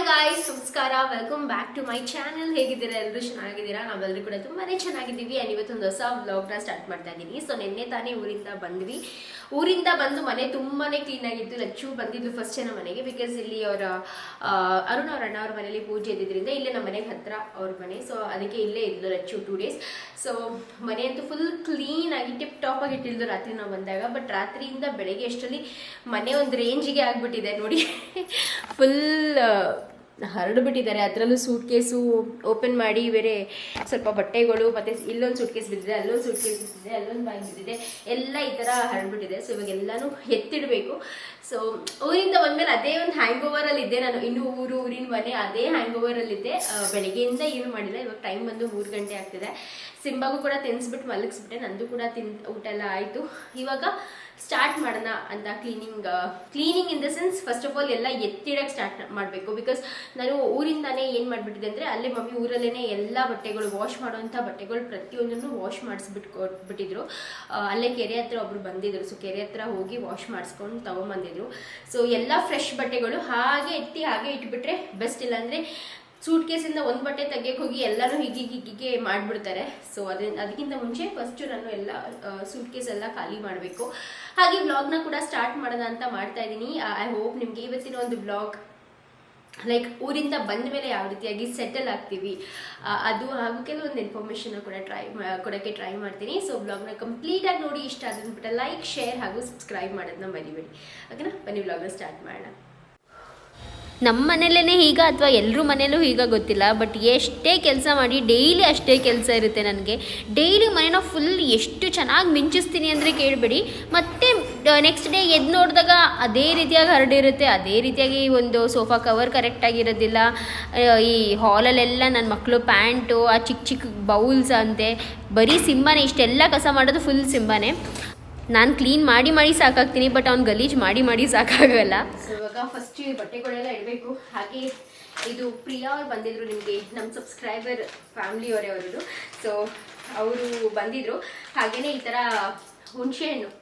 Guys, ನಮಸ್ಕಾರ. Welcome back to my channel. ಹೇಗಿದ್ದೀರಾ? ಎಲ್ಲರೂ ಚೆನ್ನಾಗಿದ್ದೀರಾ? ನಾವೆಲ್ಲರೂ ಕೂಡ ತುಂಬಾನೇ ಚೆನ್ನಾಗಿದ್ದೀವಿ. ಆ್ಯಂಡ್ ಇವತ್ತೊಂದು ಹೊಸ ವ್ಲಾಗ್ನ ಸ್ಟಾರ್ಟ್ ಮಾಡ್ತಾ ಇದ್ದೀನಿ. ಸೊ ನಿನ್ನೆ ತಾನೇ ಊರಿಂದ ಬಂದು ಮನೆ ತುಂಬಾನೇ ಕ್ಲೀನ್ ಆಗಿತ್ತು. ಲಚ್ಚು ಬಂದಿದ್ದು ಫಸ್ಟ್ ನಮ್ಮ ಮನೆಗೆ, ಬಿಕಾಸ್ ಇಲ್ಲಿ ಅವರ ಅರುಣ್ ಅವ್ರ ಅಣ್ಣ ಅವ್ರ ಮನೇಲಿ ಪೂಜೆ ಇದ್ದಿದ್ದರಿಂದ ಇಲ್ಲೇ ನಮ್ಮ ಮನೆಗೆ ಹತ್ರ ಅವ್ರ ಮನೆ. ಸೊ ಅದಕ್ಕೆ ಇಲ್ಲೇ ಇದ್ದು ಲಚ್ಚು 2 days. ಸೊ ಮನೆ ಅಂತೂ ಫುಲ್ ಕ್ಲೀನ್ ಆಗಿ ಟಿಪ್ ಟಾಪ್ ಆಗಿ ಇಟ್ಟಿದ್ದು ರಾತ್ರಿ ನಾವು ಬಂದಾಗ. ಬಟ್ ರಾತ್ರಿಯಿಂದ ಬೆಳಗ್ಗೆ ಅಷ್ಟರಲ್ಲಿ ಮನೆ ಒಂದು ರೇಂಜಿಗೆ ಆಗ್ಬಿಟ್ಟಿದೆ ನೋಡಿ. ಫುಲ್ ಹರಡ್ಬಿಟ್ಟಿದ್ದಾರೆ. ಅದರಲ್ಲೂ ಸೂಟ್ ಕೇಸು ಓಪನ್ ಮಾಡಿ ಬೇರೆ ಸ್ವಲ್ಪ ಬಟ್ಟೆಗಳು, ಮತ್ತೆ ಇಲ್ಲೊಂದು ಸೂಟ್ ಕೇಸ್ ಬಿದ್ದಿದೆ, ಅಲ್ಲೊಂದು ಸೂಟ್ ಕೇಸ್ ಬಿದ್ದಿದೆ, ಅಲ್ಲೊಂದು ಬ್ಯಾಗ್ ಬಿದ್ದಿದೆ, ಎಲ್ಲ ಈ ಥರ ಹರಡ್ಬಿಟ್ಟಿದೆ. ಸೊ ಇವಾಗ ಎಲ್ಲನೂ ಎತ್ತಿಡಬೇಕು. ಸೊ ಊರಿಂದ ಬಂದ್ಮೇಲೆ ಅದೇ ಒಂದು ಹ್ಯಾಂಗ್ ಓವರಲ್ಲಿ ಇದ್ದೆ ನಾನು. ಇನ್ನು ಊರಿನ ಮನೆ ಅದೇ ಹ್ಯಾಂಗ್ ಓವರಲ್ಲಿದ್ದೆ. ಬೆಳಗ್ಗೆಯಿಂದ ಏನು ಮಾಡಿಲ್ಲ. ಇವಾಗ ಟೈಮ್ ಬಂದು 3 ಗಂಟೆ ಆಗ್ತಿದೆ. ಸಿಂಬಾಗೂ ಕೂಡ ತಿನ್ನಿಸ್ಬಿಟ್ಟು ಮಲಗಿಸ್ಬಿಟ್ಟೆ. ನಂದು ಕೂಡ ಊಟ ಎಲ್ಲ ಆಯಿತು. ಇವಾಗ ಸ್ಟಾರ್ಟ್ ಮಾಡೋಣ ಅಂತ cleaning in the sense, first of all ಎಲ್ಲ ಎತ್ತಿಡಕ್ಕೆ ಸ್ಟಾರ್ಟ್ ಮಾಡಬೇಕು. ಬಿಕಾಸ್ ನಾನು ಊರಿಂದಾನೇ ಏನು ಮಾಡಿಬಿಟ್ಟಿದೆ ಅಂದರೆ, ಅಲ್ಲೇ ಮಮ್ಮಿ ಊರಲ್ಲೇ ಎಲ್ಲ ಬಟ್ಟೆಗಳು, ವಾಶ್ ಮಾಡೋವಂಥ ಬಟ್ಟೆಗಳು ಪ್ರತಿಯೊಂದನ್ನು ವಾಶ್ ಕೊಟ್ಬಿಟ್ಟಿದ್ರು. ಅಲ್ಲೇ ಕೆರೆ ಹತ್ರ ಒಬ್ರು ಬಂದಿದ್ರು. ಸೊ ಕೆರೆ ಹತ್ರ ಹೋಗಿ ವಾಶ್ ಮಾಡಿಸ್ಕೊಂಡು ತೊಗೊಂಬಂದಿದ್ರು. ಸೊ ಎಲ್ಲ ಫ್ರೆಶ್ ಬಟ್ಟೆಗಳು ಹಾಗೆ ಎತ್ತಿ ಹಾಗೆ ಇಟ್ಬಿಟ್ರೆ ಬೆಸ್ಟ್. ಇಲ್ಲಾಂದರೆ ಸೂಟ್ ಕೇಸಿಂದ ಒಂದು ಬಟ್ಟೆ ತೆಗಿಯಕ್ಕೆ ಹೋಗಿ ಎಲ್ಲರೂ ಹೀಗೆ ಮಾಡಿಬಿಡ್ತಾರೆ. ಸೊ ಅದಕ್ಕಿಂತ ಮುಂಚೆ ಫಸ್ಟು ನಾನು ಎಲ್ಲ ಸೂಟ್ ಕೇಸ್ ಎಲ್ಲ ಖಾಲಿ ಮಾಡಬೇಕು. ಹಾಗೆ ವ್ಲಾಗ್ನ ಕೂಡ ಸ್ಟಾರ್ಟ್ ಮಾಡೋಣ ಅಂತ ಮಾಡ್ತಾ ಇದ್ದೀನಿ. ಐ ಹೋಪ್ ನಿಮಗೆ ಇವತ್ತಿನ ಒಂದು ವ್ಲಾಗ್ ಲೈಕ್ ಊರಿಂದ ಬಂದ ಮೇಲೆ ಯಾವ ರೀತಿಯಾಗಿ ಸೆಟಲ್ ಆಗ್ತೀವಿ ಅದು ಹಾಗೂ ಕೆಲವೊಂದು ಇನ್ಫಾರ್ಮೇಷನ್ ಕೂಡ ಕೊಡೋಕ್ಕೆ ಟ್ರೈ ಮಾಡ್ತೀನಿ. ಸೊ ವ್ಲಾಗ್ನ ಕಂಪ್ಲೀಟಾಗಿ ನೋಡಿ. ಇಷ್ಟ ಆದ್ಬಿಟ್ಟು ಲೈಕ್, ಶೇರ್ ಹಾಗೂ ಸಬ್ಸ್ಕ್ರೈಬ್ ಮಾಡೋದನ್ನ ಮರಿಬೇಡಿ. ಓಕೆನಾ? ಬನ್ನಿ ವ್ಲಾಗ್ನ ಸ್ಟಾರ್ಟ್ ಮಾಡೋಣ. ನಮ್ಮ ಮನೇಲೇ ಈಗ ಅಥವಾ ಎಲ್ಲರೂ ಮನೇಲೂ ಈಗ ಗೊತ್ತಿಲ್ಲ, ಬಟ್ ಎಷ್ಟೇ ಕೆಲಸ ಮಾಡಿ ಡೈಲಿ ಅಷ್ಟೇ ಕೆಲಸ ಇರುತ್ತೆ ನನಗೆ. ಡೈಲಿ ಮನೇನ ಫುಲ್ ಎಷ್ಟು ಚೆನ್ನಾಗಿ ಮಿಂಚಿಸ್ತೀನಿ ಅಂದರೆ ಕೇಳಬೇಡಿ. ಮತ್ತು ನೆಕ್ಸ್ಟ್ ಡೇ ಎದ್ದು ನೋಡಿದಾಗ ಅದೇ ರೀತಿಯಾಗಿ ಹರಡಿರುತ್ತೆ. ಅದೇ ರೀತಿಯಾಗಿ ಒಂದು ಸೋಫಾ ಕವರ್ ಕರೆಕ್ಟಾಗಿರೋದಿಲ್ಲ. ಈ ಹಾಲಲ್ಲೆಲ್ಲ ನನ್ನ ಮಕ್ಕಳು ಪ್ಯಾಂಟು, ಆ ಚಿಕ್ಕ ಬೌಲ್ಸ್ ಅಂತೆ, ಬರೀ ಸಿಂಬಾನೇ. ಇಷ್ಟೆಲ್ಲ ಕಸ ಮಾಡೋದು ಫುಲ್ ಸಿಂಬಾನೇ. ನಾನು ಕ್ಲೀನ್ ಮಾಡಿ ಸಾಕಾಗ್ತೀನಿ, ಬಟ್ ಅವ್ನು ಗಲೀಜು ಮಾಡಿ ಸಾಕಾಗಲ್ಲ. ಸೊ ಇವಾಗ ಫಸ್ಟ್ ಬಟ್ಟೆಗಳೆಲ್ಲ ಇಡಬೇಕು. ಹಾಗೆ ಇದು ಪ್ರಿಯಾ ಅವ್ರು ಬಂದಿದ್ರು, ನಿಮಗೆ ನಮ್ಮ ಸಬ್ಸ್ಕ್ರೈಬರ್ ಫ್ಯಾಮಿಲಿಯವರೇ ಅವರದು. ಸೊ ಅವರು ಬಂದಿದ್ರು. ಹಾಗೆಯೇ ಈ ಥರ ಹುಣಸೆಹಣ್ಣು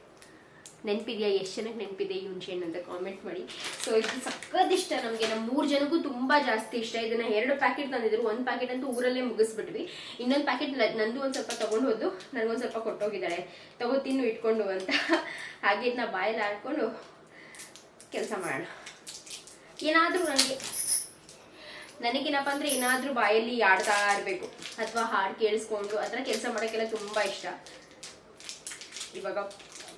ನೆನಪಿದೆಯಾ? ಎಷ್ಟು ಜನಕ್ಕೆ ನೆನಪಿದೆ ಈ ಹುಣಸೆಹಣ್ಣು ಅಂತ ಕಾಮೆಂಟ್ ಮಾಡಿ. ಸೊ ಇದು ಸಕ್ಕತ್ ಇಷ್ಟ ನಮಗೆ. ನಮ್ಮ 3 ಜನಕ್ಕೂ ತುಂಬ ಜಾಸ್ತಿ ಇಷ್ಟ. ಇದನ್ನು 2 ಪ್ಯಾಕೆಟ್ ತಂದಿದ್ರು. 1 ಪ್ಯಾಕೆಟ್ ಅಂತೂ ಊರಲ್ಲೇ ಮುಗಿಸ್ಬಿಟ್ವಿ. ಇನ್ನೊಂದು ಪ್ಯಾಕೆಟ್ ನಂದು ಒಂದು ಸ್ವಲ್ಪ ತೊಗೊಂಡು ಹೋದ್ದು, ನನಗೊಂದು ಸ್ವಲ್ಪ ಕೊಟ್ಟೋಗಿದ್ದಾಳೆ, ತಗೋ ತಿನ್ನು ಇಟ್ಕೊಂಡು ಅಂತ. ಹಾಗೆ ಇದನ್ನ ಬಾಯಲ್ಲಿ ಹಾಕ್ಕೊಂಡು ಕೆಲಸ ಮಾಡೋಣ. ಏನಾದರೂ ನನಗೇನಪ್ಪ ಅಂದರೆ ಏನಾದರೂ ಬಾಯಲ್ಲಿ ಆಡ್ತಾ ಇರಬೇಕು ಅಥವಾ ಹಾಡು ಕೇಳಿಸ್ಕೊಂಡು ಆ ಥರ ಕೆಲಸ ಮಾಡೋಕ್ಕೆಲ್ಲ ತುಂಬ ಇಷ್ಟ. ಇವಾಗ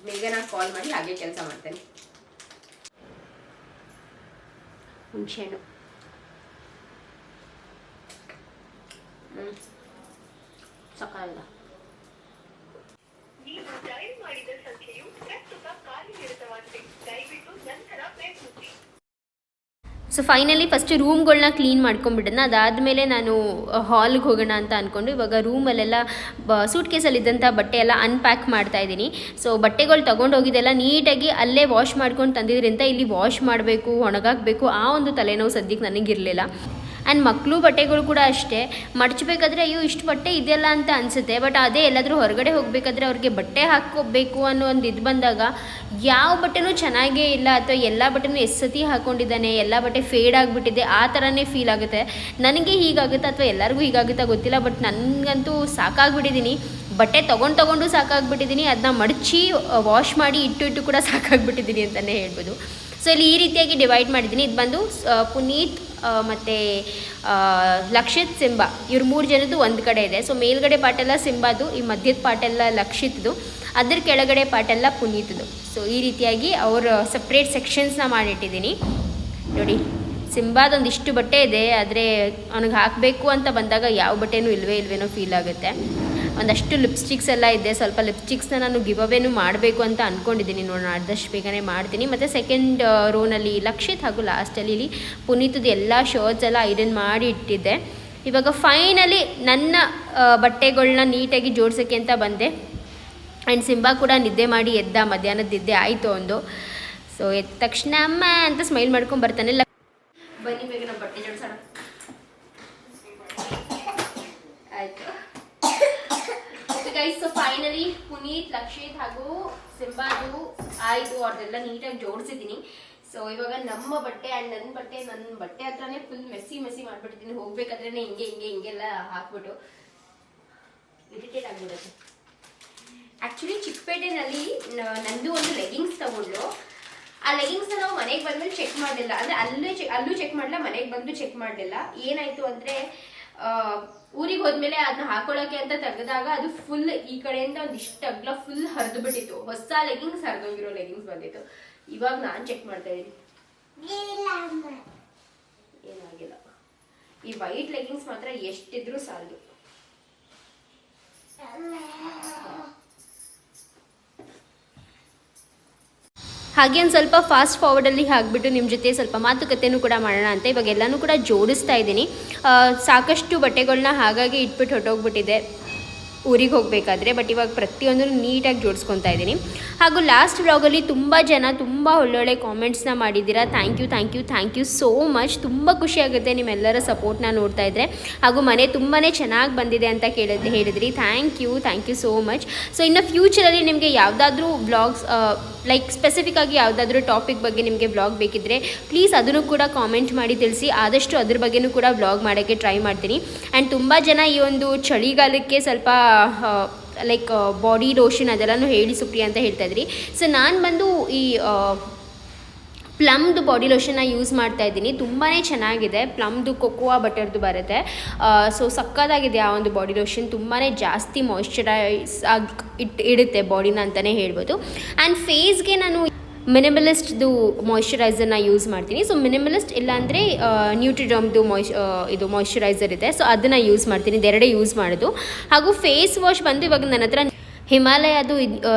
ಬೇಗ ನಾನು ಕಾಲ್ ಮಾಡಿ ಹಾಗೆ ಕೆಲಸ ಮಾಡ್ತೇನೆ. ಹುಣಸೆಹಣ್ಣು ಸಕಾಲ ನೀವು ಡಯಲ್ ಮಾಡಿದ ಸಂಖ್ಯೆಯು ಪ್ರಸ್ತುತ ಕಾರ್ಯನಿರತವಾಗಿದೆ. ದಯವಿಟ್ಟು ನಂತರ ಪ್ರಯತ್ನಿಸಿ. ಸೊ ಫೈನಲಿ ಫಸ್ಟ್ ರೂಮ್ಗಳನ್ನ ಕ್ಲೀನ್ ಮಾಡ್ಕೊಂಡ್ಬಿಡೋಣ. ಅದಾದಮೇಲೆ ನಾನು ಹಾಲ್ಗೆ ಹೋಗೋಣ ಅಂತ ಅಂದ್ಕೊಂಡು ಇವಾಗ ರೂಮಲ್ಲೆಲ್ಲ ಸೂಟ್ ಕೇಸಲ್ಲಿದ್ದಂಥ ಬಟ್ಟೆ ಎಲ್ಲ ಅನ್ಪ್ಯಾಕ್ ಮಾಡ್ತಾಯಿದ್ದೀನಿ. ಸೊ ಬಟ್ಟೆಗಳು ತೊಗೊಂಡೋಗಿದ್ದೆಲ್ಲ ನೀಟಾಗಿ ಅಲ್ಲೇ ವಾಶ್ ಮಾಡ್ಕೊಂಡು ತಂದಿದ್ರಿಂದ ಇಲ್ಲಿ ವಾಶ್ ಮಾಡಬೇಕು, ಒಣಗಾಕಬೇಕು, ಆ ಒಂದು ತಲೆನೋವು ಸದ್ಯಕ್ಕೆ ನನಗಿರಲಿಲ್ಲ. ಆ್ಯಂಡ್ ಮಕ್ಕಳು ಬಟ್ಟೆಗಳು ಕೂಡ ಅಷ್ಟೇ. ಮಡಚಬೇಕಾದ್ರೆ ಅಯ್ಯೋ ಇಷ್ಟು ಬಟ್ಟೆ ಇದೆಯಲ್ಲ ಅಂತ ಅನಿಸುತ್ತೆ. ಬಟ್ ಅದೇ ಎಲ್ಲಾದರೂ ಹೊರಗಡೆ ಹೋಗಬೇಕಾದ್ರೆ ಅವ್ರಿಗೆ ಬಟ್ಟೆ ಹಾಕ್ಕೋಬೇಕು ಅನ್ನೋ ಒಂದು ಇದು ಬಂದಾಗ ಯಾವ ಬಟ್ಟೆನೂ ಚೆನ್ನಾಗೇ ಇಲ್ಲ, ಅಥವಾ ಎಲ್ಲ ಬಟ್ಟೆನೂ ಎಷ್ಟು ಸತಿ ಹಾಕ್ಕೊಂಡಿದ್ದಾನೆ, ಎಲ್ಲ ಬಟ್ಟೆ ಫೇಡ್ ಆಗಿಬಿಟ್ಟಿದೆ, ಆ ಥರನೇ ಫೀಲ್ ಆಗುತ್ತೆ. ನನಗೆ ಹೀಗಾಗುತ್ತೆ ಅಥವಾ ಎಲ್ಲರಿಗೂ ಹೀಗಾಗುತ್ತಾ ಗೊತ್ತಿಲ್ಲ, ಬಟ್ ನನಗಂತೂ ಸಾಕಾಗ್ಬಿಟ್ಟಿದ್ದೀನಿ. ಬಟ್ಟೆ ತೊಗೊಂಡು ಸಾಕಾಗ್ಬಿಟ್ಟಿದ್ದೀನಿ. ಅದನ್ನ ಮಡಚಿ ವಾಶ್ ಮಾಡಿ ಇಟ್ಟು ಕೂಡ ಸಾಕಾಗ್ಬಿಟ್ಟಿದ್ದೀನಿ ಅಂತಲೇ ಹೇಳ್ಬೋದು. ಸೊ ಇಲ್ಲಿ ಈ ರೀತಿಯಾಗಿ ಡಿವೈಡ್ ಮಾಡಿದ್ದೀನಿ. ಇದು ಬಂದು ಪುನೀತ್ ಮತ್ತು ಲಕ್ಷಿತ್, ಸಿಂಬಾ, ಇವ್ರು 3 ಜನದ್ದು ಒಂದು ಕಡೆ ಇದೆ. ಸೊ ಮೇಲ್ಗಡೆ ಪಾಟೆಲ್ಲ ಸಿಂಬಾದು, ಈ ಮಧ್ಯದ ಪಾಟೆಲ್ಲ ಲಕ್ಷಿತ್ದು, ಅದ್ರ ಕೆಳಗಡೆ ಪಾಟೆಲ್ಲ ಪುನೀತ್ದು. ಸೊ ಈ ರೀತಿಯಾಗಿ ಅವರು ಸಪ್ರೇಟ್ ಸೆಕ್ಷನ್ಸ್ನ ಮಾಡಿಟ್ಟಿದ್ದೀನಿ ನೋಡಿ. ಸಿಂಬಾದೊಂದಿಷ್ಟು ಬಟ್ಟೆ ಇದೆ, ಆದರೆ ಅವ್ನಿಗೆ ಹಾಕಬೇಕು ಅಂತ ಬಂದಾಗ ಯಾವ ಬಟ್ಟೆನೂ ಇಲ್ವೇನೋ ಫೀಲ್ ಆಗುತ್ತೆ. ಒಂದಷ್ಟು ಲಿಪ್ಸ್ಟಿಕ್ಸ್ ಎಲ್ಲ ಇದೆ. ಸ್ವಲ್ಪ ಲಿಪ್ಸ್ಟಿಕ್ಸ್ನ ನಾನು ಗಿವ್ ಅವೇನೂ ಮಾಡಬೇಕು ಅಂತ ಅಂದ್ಕೊಂಡಿದ್ದೀನಿ. ನೋಡೋಣ, ಆದಷ್ಟು ಬೇಗನೆ ಮಾಡ್ತೀನಿ. ಮತ್ತು ಸೆಕೆಂಡ್ ರೋನಲ್ಲಿ ಲಕ್ಷಿತ್ ಹಾಗೂ ಲಾಸ್ಟಲ್ಲಿ ಇಲ್ಲಿ ಪುನೀತದ್ದು ಎಲ್ಲ ಶರ್ಟ್ಸ್ ಎಲ್ಲ ಐರನ್ ಮಾಡಿ ಇಟ್ಟಿದ್ದೆ. ಇವಾಗ ಫೈನಲಿ ನನ್ನ ಬಟ್ಟೆಗಳನ್ನ ನೀಟಾಗಿ ಜೋಡ್ಸೋಕ್ಕೆ ಅಂತ ಬಂದೆ. ಆ್ಯಂಡ್ ಸಿಂಬಾ ಕೂಡ ನಿದ್ದೆ ಮಾಡಿ ಎದ್ದ, ಮಧ್ಯಾಹ್ನದ ನಿದ್ದೆ ಆಯಿತು ಒಂದು. ಸೊ ಎದ್ದ ತಕ್ಷಣ ಅಮ್ಮ ಅಂತ ಸ್ಮೈಲ್ ಮಾಡ್ಕೊಂಡು ಬರ್ತಾನೆ. ಬನ್ನಿ ಬೇಗ ನಮ್ಮ ಬಟ್ಟೆ ಜೋಡಿಸೋಣ. ಆಯಿತು guys. So finally Puneeth, Lakshith ಹಾಗೂ ಸಿಂಬಾದು ಆಯಿತು. ಅವ್ರದ್ದೆಲ್ಲ ನೀಟಾಗಿ ಜೋಡಿಸಿದ್ದೀನಿ. ಸೊ ಇವಾಗ ನಮ್ಮ ಬಟ್ಟೆ ಆ್ಯಂಡ್ ನನ್ನ ಬಟ್ಟೆ ಹತ್ರನೇ ಫುಲ್ ಮೆಸ್ಸಿ ಮಾಡ್ಬಿಟ್ಟಿದ್ದೀನಿ. ಹೋಗ್ಬೇಕಾದ್ರೆ ಹಿಂಗೆಲ್ಲ ಹಾಕ್ಬಿಟ್ಟು ಇರಿಟೇಟ್ ಆಗ್ಬಿಡುತ್ತೆ. ಆ್ಯಕ್ಚುಲಿ ಚಿಕ್ಕಪೇಟೆನಲ್ಲಿ ನಂದು ಒಂದು ಲೆಗಿಂಗ್ಸ್ ತಗೊಂಡು, ಆ ಲೆಗಿಂಗ್ಸ್ನ ನಾವು ಮನೆಗೆ ಬಂದ್ಮೇಲೆ ಚೆಕ್ ಮಾಡಲಿಲ್ಲ, ಅಂದರೆ ಅಲ್ಲೂ ಚೆಕ್ ಮಾಡಲಿಲ್ಲ, ಮನೆಗೆ ಬಂದು ಚೆಕ್ ಮಾಡಲಿಲ್ಲ. ಏನಾಯಿತು ಅಂದರೆ ಊರಿಗೆ ಹೋದ್ಮೇಲೆ ಅದನ್ನ ಹಾಕೊಳ್ಳೋಕೆ ಅಂತ ತೆಗೆದಾಗ ಅದು ಫುಲ್ ಈ ಕಡೆಯಿಂದ ಒಂದಿಷ್ಟು ಅಗ್ಲ ಫುಲ್ ಹರಿದು ಬಿಟ್ಟಿತ್ತು. ಹೊಸ ಲೆಗಿಂಗ್ಸ್ ಹರಿದೋಗಿರೋ ಲೆಗಿಂಗ್ಸ್ ಬಂದಿತ್ತು. ಇವಾಗ ನಾನು ಚೆಕ್ ಮಾಡ್ತಾ ಇದ್ದೀನಿ, ಏನಾಗಿಲ್ಲ. ಈ ವೈಟ್ ಲೆಗಿಂಗ್ಸ್ ಮಾತ್ರ ಎಷ್ಟಿದ್ರೂ ಸಾಲದು. ಹಾಗೆ ಒಂದು ಸ್ವಲ್ಪ ಫಾಸ್ಟ್ ಫಾರ್ವರ್ಡಲ್ಲಿ ಹಾಕ್ಬಿಟ್ಟು ನಿಮ್ಮ ಜೊತೆ ಸ್ವಲ್ಪ ಮಾತುಕತೆನೂ ಕೂಡ ಮಾಡೋಣ ಅಂತ ಇವಾಗ ಎಲ್ಲನೂ ಕೂಡ ಜೋಡಿಸ್ತಾ ಇದ್ದೀನಿ. ಸಾಕಷ್ಟು ಬಟ್ಟೆಗಳನ್ನ ಹಾಗಾಗಿ ಇಟ್ಬಿಟ್ಟು ಹೊಟ್ಟೋಗ್ಬಿಟ್ಟಿದೆ ಊರಿಗೆ ಹೋಗಬೇಕಾದ್ರೆ. ಬಟ್ ಇವಾಗ ಪ್ರತಿಯೊಂದು ನೀಟಾಗಿ ಜೋಡಿಸ್ಕೊತಾ ಇದ್ದೀನಿ. ಹಾಗೂ ಲಾಸ್ಟ್ ವ್ಲಾಗಲ್ಲಿ ತುಂಬ ಜನ ತುಂಬ ಒಳ್ಳೊಳ್ಳೆ ಕಾಮೆಂಟ್ಸ್ನ ಮಾಡಿದ್ದೀರಾ. Thank you so much. ತುಂಬ ಖುಷಿಯಾಗುತ್ತೆ ನಿಮ್ಮೆಲ್ಲರ ಸಪೋರ್ಟ್ನ ನೋಡ್ತಾ ಇದ್ದರೆ. ಹಾಗೂ ಮನೆ ತುಂಬಾ ಚೆನ್ನಾಗಿ ಬಂದಿದೆ ಅಂತ ಹೇಳಿದ್ರಿ. Thank you so much. So ಇನ್ನು ಫ್ಯೂಚರಲ್ಲಿ ನಿಮಗೆ ಯಾವುದಾದ್ರೂ ವ್ಲಾಗ್ಸ್ ಲೈಕ್ ಸ್ಪೆಸಿಫಿಕ್ ಆಗಿ ಯಾವುದಾದ್ರೂ ಟಾಪಿಕ್ ಬಗ್ಗೆ ನಿಮಗೆ ವ್ಲಾಗ್ ಬೇಕಿದ್ದರೆ ಪ್ಲೀಸ್ ಅದನ್ನು ಕೂಡ ಕಾಮೆಂಟ್ ಮಾಡಿ ತಿಳಿಸಿ. ಆದಷ್ಟು ಅದ್ರ ಬಗ್ಗೆನೂ ಕೂಡ ವ್ಲಾಗ್ ಮಾಡೋಕ್ಕೆ ಟ್ರೈ ಮಾಡ್ತೀನಿ. ಆ್ಯಂಡ್ ತುಂಬ ಜನ ಈ ಒಂದು ಚಳಿಗಾಲಕ್ಕೆ ಸ್ವಲ್ಪ ಲೈಕ್ ಬಾಡಿ ಲೋಷನ್ ಅದೆಲ್ಲನೂ ಹೇಳಿ ಸುಪ್ರಿಯಾ ಅಂತ ಹೇಳ್ತಾ ಇದ್ರಿ. ಸೊ ನಾನು ಬಂದು ಈ ಪ್ಲಮ್ದು ಬಾಡಿ ಲೋಷನ್ನ ಯೂಸ್ ಮಾಡ್ತಾ ಇದ್ದೀನಿ. ತುಂಬಾ ಚೆನ್ನಾಗಿದೆ. ಪ್ಲಮ್ದು ಕೊಕೋವಾ ಬಟರ್ದು ಬರುತ್ತೆ. ಸೊ ಸಕ್ಕತ್ತಾಗಿದೆ ಆ ಒಂದು ಬಾಡಿ ಲೋಷನ್. ತುಂಬಾ ಜಾಸ್ತಿ ಮಾಯ್ಶ್ಚರೈಸ್ ಆಗಿ ಇಡುತ್ತೆ ಬಾಡಿನ ಅಂತಲೇ ಹೇಳ್ಬೋದು. ಆ್ಯಂಡ್ ಫೇಸ್ಗೆ ನಾನು ಮಿನಿಮಲಿಸ್ಟ್ದು ಮಾಯ್ಶ್ಚರೈಸರ್ನ ಯೂಸ್ ಮಾಡ್ತೀನಿ. ಸೊ ಮಿನಿಮಲಿಸ್ಟ್ ಇಲ್ಲಾಂದರೆ ನ್ಯೂಟ್ರಿಡಮ್ದು ಇದು ಮಾಯ್ಶ್ಚರೈಸರ್ ಇದೆ. ಸೊ ಅದನ್ನು ಯೂಸ್ ಮಾಡ್ತೀನಿ. ಇದೆರಡೇ ಯೂಸ್ ಮಾಡೋದು. ಹಾಗೂ ಫೇಸ್ ವಾಶ್ ಬಂದು ಇವಾಗ ನನ್ನ ಹತ್ರ ಹಿಮಾಲಯದು